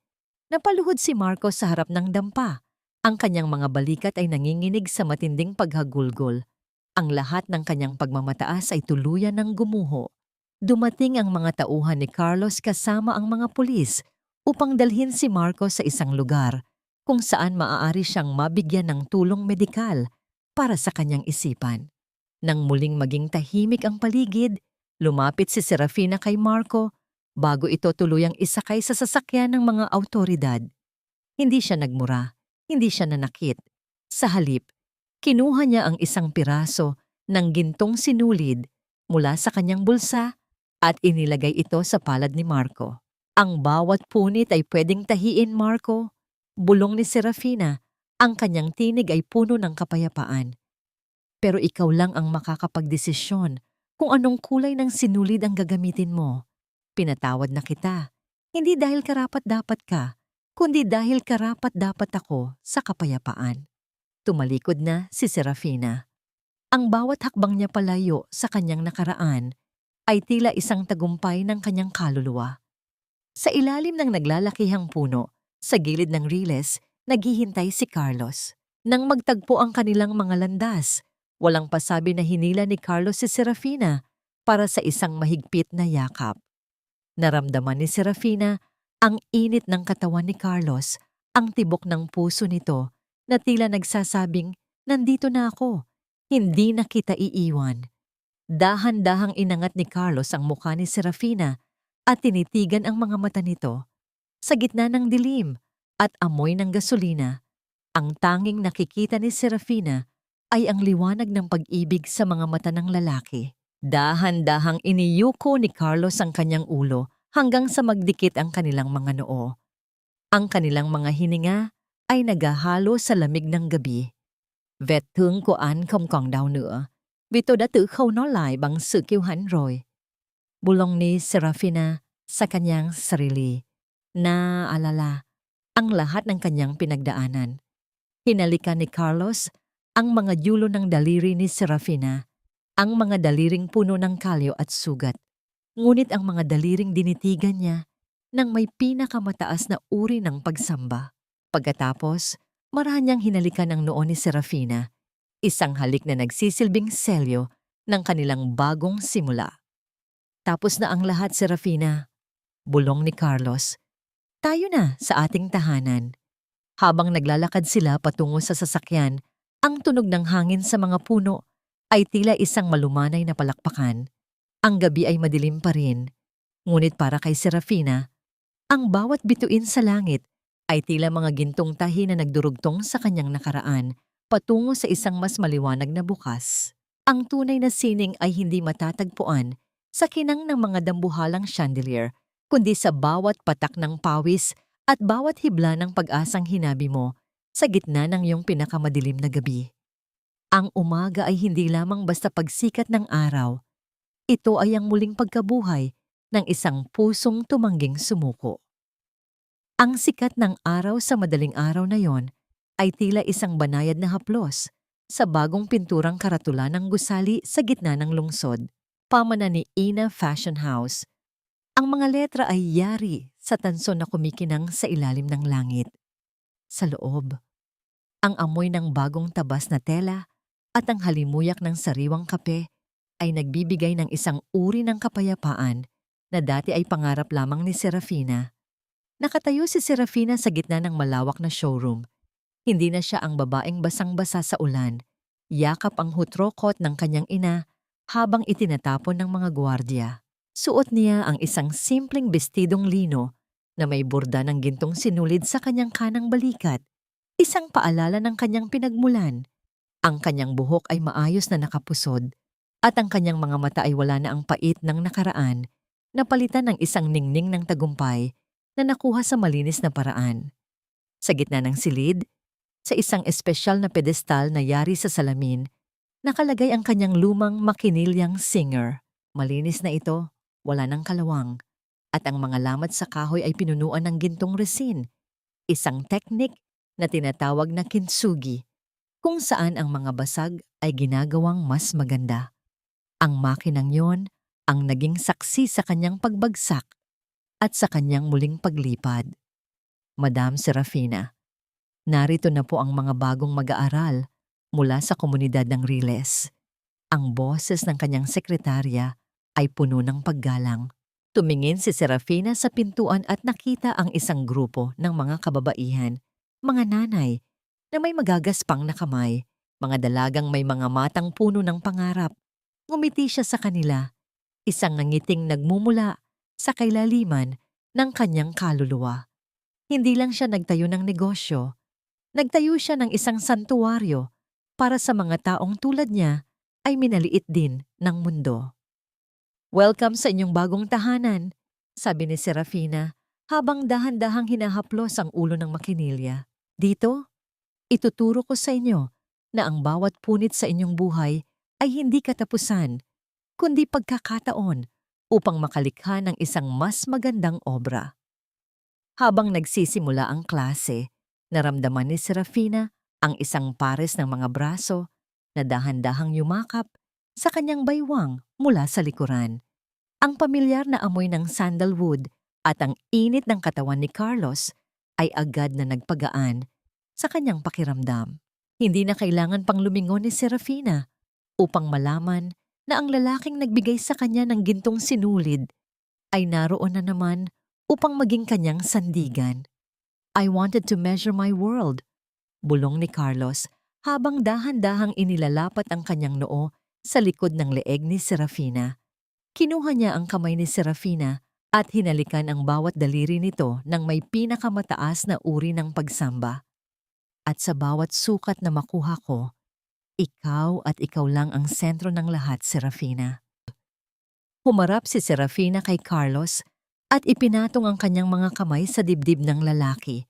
Napaluhod si Marco sa harap ng dampa. Ang kanyang mga balikat ay nanginginig sa matinding paghagulgol. Ang lahat ng kanyang pagmamataas ay tuluyan ng gumuho. Dumating ang mga tauhan ni Carlos kasama ang mga pulis upang dalhin si Marco sa isang lugar kung saan maaari siyang mabigyan ng tulong medikal para sa kanyang isipan. Nang muling maging tahimik ang paligid, lumapit si Serafina kay Marco bago ito tuluyang isakay sa sasakyan ng mga awtoridad. Hindi siya nagmura, hindi siya nanakit. Sa halip, kinuha niya ang isang piraso ng gintong sinulid mula sa kanyang bulsa at inilagay ito sa palad ni Marco. "Ang bawat punit ay pwedeng tahiin, Marco." Bulong ni Serafina, ang kanyang tinig ay puno ng kapayapaan. "Pero ikaw lang ang makakapagdesisyon kung anong kulay ng sinulid ang gagamitin mo. Pinatawad na kita, hindi dahil karapat-dapat ka, kundi dahil karapat-dapat ako sa kapayapaan." Tumalikod na si Serafina. Ang bawat hakbang niya palayo sa kanyang nakaraan ay tila isang tagumpay ng kanyang kaluluwa. Sa ilalim ng naglalakihang puno, sa gilid ng riles, naghihintay si Carlos. Nang magtagpo ang kanilang mga landas, walang pasabi na hinila ni Carlos si Serafina para sa isang mahigpit na yakap. Naramdaman ni Serafina ang init ng katawan ni Carlos, ang tibok ng puso nito na tila nagsasabing, "Nandito na ako, hindi na kita iiwan." Dahan-dahang inangat ni Carlos ang mukha ni Serafina at tinitigan ang mga mata nito. Sa gitna ng dilim at amoy ng gasolina, ang tanging nakikita ni Serafina ay ang liwanag ng pag-ibig sa mga mata ng lalaki. Dahan-dahang iniyuko ni Carlos ang kanyang ulo hanggang sa magdikit ang kanilang mga noo. Ang kanilang mga hininga ay naghahalo sa lamig ng gabi. "Vết thương của anh không còn đau nữa, vì tôi đã tự khâu nó lại bằng sự kiêu hãnh rồi." Bulong ni Serafina sa kanyang sarili. Naaalala ang lahat ng kanyang pinagdaanan. Hinalikan ni Carlos ang mga dulo ng daliri ni Serafina Ang mga daliring puno ng kalyo at sugat. Ngunit ang mga daliring dinitigan niya ng may pinakamataas na uri ng pagsamba. Pagkatapos, marahan niyang hinalikan ang noo ni Serafina, isang halik na nagsisilbing selyo ng kanilang bagong simula. Tapos na ang lahat, Serafina, bulong ni Carlos. Tayo na sa ating tahanan. Habang naglalakad sila patungo sa sasakyan, ang tunog ng hangin sa mga puno ay tila isang malumanay na palakpakan. Ang gabi ay madilim pa rin, ngunit para kay Serafina, ang bawat bituin sa langit ay tila mga gintong tahi na nagdurugtong sa kanyang nakaraan patungo sa isang mas maliwanag na bukas. Ang tunay na sining ay hindi matatagpuan sa kinang ng mga dambuhalang chandelier, kundi sa bawat patak ng pawis at bawat hibla ng pag-asang hinabi mo sa gitna ng iyong pinakamadilim na gabi. Ang umaga ay hindi lamang basta pagsikat ng araw. Ito ay ang muling pagkabuhay ng isang pusong tumangging sumuko. Ang sikat ng araw sa madaling araw na yon ay tila isang banayad na haplos sa bagong pinturang karatula ng gusali sa gitna ng lungsod, pamana ni Ina Fashion House. Ang mga letra ay yari sa tanso na kumikinang sa ilalim ng langit. Sa loob, ang amoy ng bagong tabas na tela at ang halimuyak ng sariwang kape ay nagbibigay ng isang uri ng kapayapaan na dati ay pangarap lamang ni Serafina. Nakatayo si Serafina sa gitna ng malawak na showroom. Hindi na siya ang babaeng basang-basa sa ulan. Yakap ang hutrokot ng kanyang ina habang itinatapon ng mga gwardiya. Suot niya ang isang simpleng bestidong lino na may borda ng gintong sinulid sa kanyang kanang balikat. Isang paalala ng kanyang pinagmulan. Ang kanyang buhok ay maayos na nakapusod at ang kanyang mga mata ay wala na ang pait ng nakaraan, napalitan ng isang ningning ng tagumpay na nakuha sa malinis na paraan. Sa gitna ng silid, sa isang espesyal na pedestal na yari sa salamin, nakalagay ang kanyang lumang makinilyang Singer. Malinis na ito, wala ng kalawang, at ang mga lamat sa kahoy ay pinunuan ng gintong resin, isang teknik na tinatawag na kintsugi, kung saan ang mga basag ay ginagawang mas maganda. Ang makinang yon ang naging saksi sa kanyang pagbagsak at sa kanyang muling paglipad. Madam Serafina, narito na po ang mga bagong mag-aaral mula sa komunidad ng Riles. Ang boses ng kanyang sekretarya ay puno ng paggalang. Tumingin si Serafina sa pintuan at nakita ang isang grupo ng mga kababaihan, mga nanay na may magagaspang na kamay, mga dalagang may mga matang puno ng pangarap. Ngumiti siya sa kanila, isang ngiting nagmumula sa kailaliman ng kanyang kaluluwa. Hindi lang siya nagtayo ng negosyo, nagtayo siya ng isang santuwaryo para sa mga taong tulad niya ay minaliit din ng mundo. Welcome sa inyong bagong tahanan, sabi ni Serafina habang dahan-dahang hinahaplos ang ulo ng makinilya. Dito, ituturo ko sa inyo na ang bawat punit sa inyong buhay ay hindi katapusan, kundi pagkakataon upang makalikha ng isang mas magandang obra. Habang nagsisimula ang klase, naramdaman ni Serafina ang isang pares ng mga braso na dahan-dahang yumakap sa kanyang baywang mula sa likuran. Ang pamilyar na amoy ng sandalwood at ang init ng katawan ni Carlos ay agad na nagpagaan sa kanyang pakiramdam. Hindi na kailangan pang lumingon ni Serafina upang malaman na ang lalaking nagbigay sa kanya ng gintong sinulid ay naroon na naman upang maging kanyang sandigan. I wanted to measure my world, bulong ni Carlos habang dahan-dahang inilalapat ang kanyang noo sa likod ng leeg ni Serafina. Kinuha niya ang kamay ni Serafina at hinalikan ang bawat daliri nito ng may pinakamataas na uri ng pagsamba. At sa bawat sukat na makuha ko, ikaw at ikaw lang ang sentro ng lahat, Serafina. Humarap si Serafina kay Carlos at ipinatong ang kanyang mga kamay sa dibdib ng lalaki.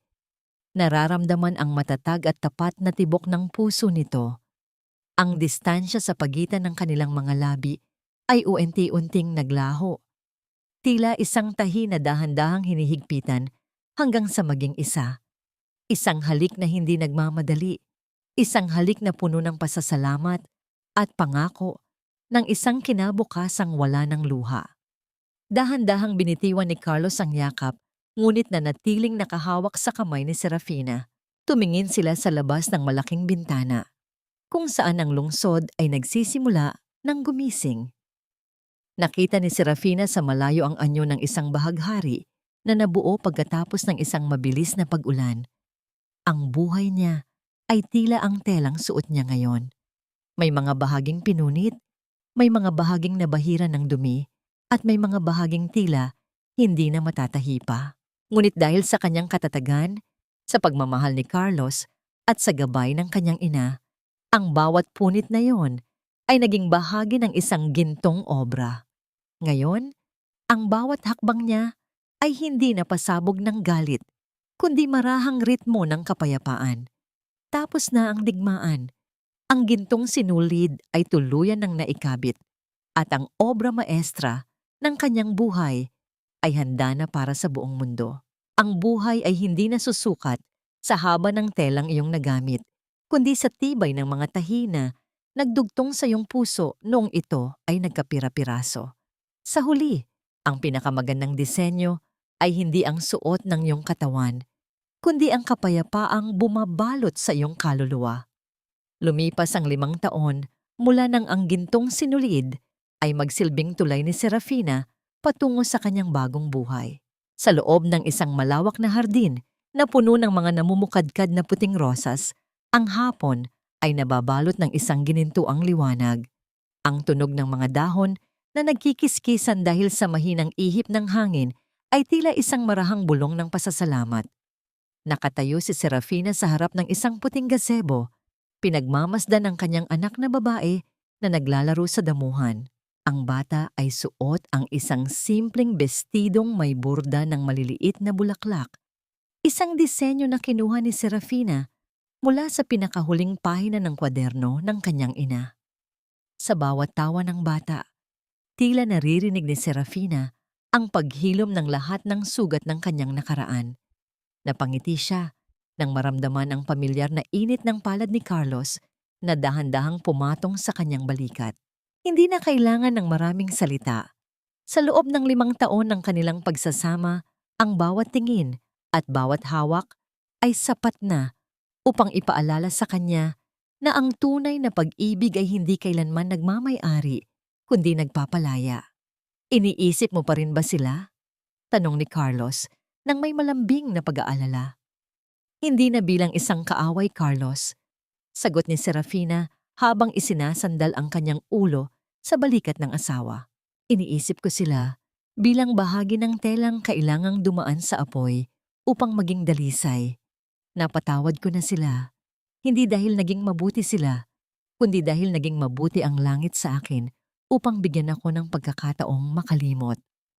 Nararamdaman ang matatag at tapat na tibok ng puso nito. Ang distansya sa pagitan ng kanilang mga labi ay unti-unting naglaho. Tila isang tahi na dahan-dahang hinihigpitan hanggang sa maging isa. Isang halik na hindi nagmamadali. Isang halik na puno ng pasasalamat at pangako ng isang kinabukasang wala ng luha. Dahan-dahang binitiwan ni Carlos ang yakap, ngunit nanatiling nakahawak sa kamay ni Serafina. Tumingin sila sa labas ng malaking bintana, kung saan ang lungsod ay nagsisimula ng gumising. Nakita ni Serafina sa malayo ang anyo ng isang bahaghari na nabuo pagkatapos ng isang mabilis na pag-ulan. Ang buhay niya ay tila ang telang suot niya ngayon. May mga bahaging pinunit, may mga bahaging nabahira ng dumi, at may mga bahaging tila hindi na matatahi pa. Ngunit dahil sa kanyang katatagan, sa pagmamahal ni Carlos at sa gabay ng kanyang ina, ang bawat punit na yon ay naging bahagi ng isang gintong obra. Ngayon, ang bawat hakbang niya ay hindi na pasabog ng galit, kundi marahang ritmo ng kapayapaan. Tapos na ang digmaan. Ang gintong sinulid ay tuluyan ng naikabit at ang obra maestra ng kanyang buhay ay handa na para sa buong mundo. Ang buhay ay hindi nasusukat sa haba ng telang iyong nagamit, kundi sa tibay ng mga tahi na nagdugtong sa iyong puso noong ito ay nagkapira-piraso. Sa huli, ang pinakamagandang disenyo ay hindi ang suot ng iyong katawan, kundi ang kapayapaang bumabalot sa iyong kaluluwa. Lumipas ang 5 taon mula nang ang gintong sinulid ay magsilbing tulay ni Serafina patungo sa kanyang bagong buhay. Sa loob ng isang malawak na hardin na puno ng mga namumukadkad na puting rosas, ang hapon ay nababalot ng isang ginintuang liwanag. Ang tunog ng mga dahon na nagkikiskisan dahil sa mahinang ihip ng hangin ay tila isang marahang bulong ng pasasalamat. Nakatayo si Serafina sa harap ng isang puting gazebo, pinagmamasdan ang kanyang anak na babae na naglalaro sa damuhan. Ang bata ay suot ang isang simpleng bestidong may burda ng maliliit na bulaklak, isang disenyo na kinuha ni Serafina mula sa pinakahuling pahina ng kwaderno ng kanyang ina. Sa bawat tawa ng bata, tila naririnig ni Serafina ang paghilom ng lahat ng sugat ng kanyang nakaraan. Napangiti siya nang maramdaman ang pamilyar na init ng palad ni Carlos na dahan-dahang pumatong sa kanyang balikat. Hindi na kailangan ng maraming salita. Sa loob ng 5 taon ng kanilang pagsasama, ang bawat tingin at bawat hawak ay sapat na upang ipaalala sa kanya na ang tunay na pag-ibig ay hindi kailanman nagmamay-ari, kundi nagpapalaya. Iniisip mo pa rin ba sila? Tanong ni Carlos nang may malambing na pag-aalala. Hindi na bilang isang kaaway, Carlos. Sagot ni Serafina habang isinasandal ang kanyang ulo sa balikat ng asawa. Iniisip ko sila bilang bahagi ng telang kailangang dumaan sa apoy upang maging dalisay. Napatawad ko na sila, hindi dahil naging mabuti sila, kundi dahil naging mabuti ang langit sa akin upang bigyan ako ng pagkakataong makalimot.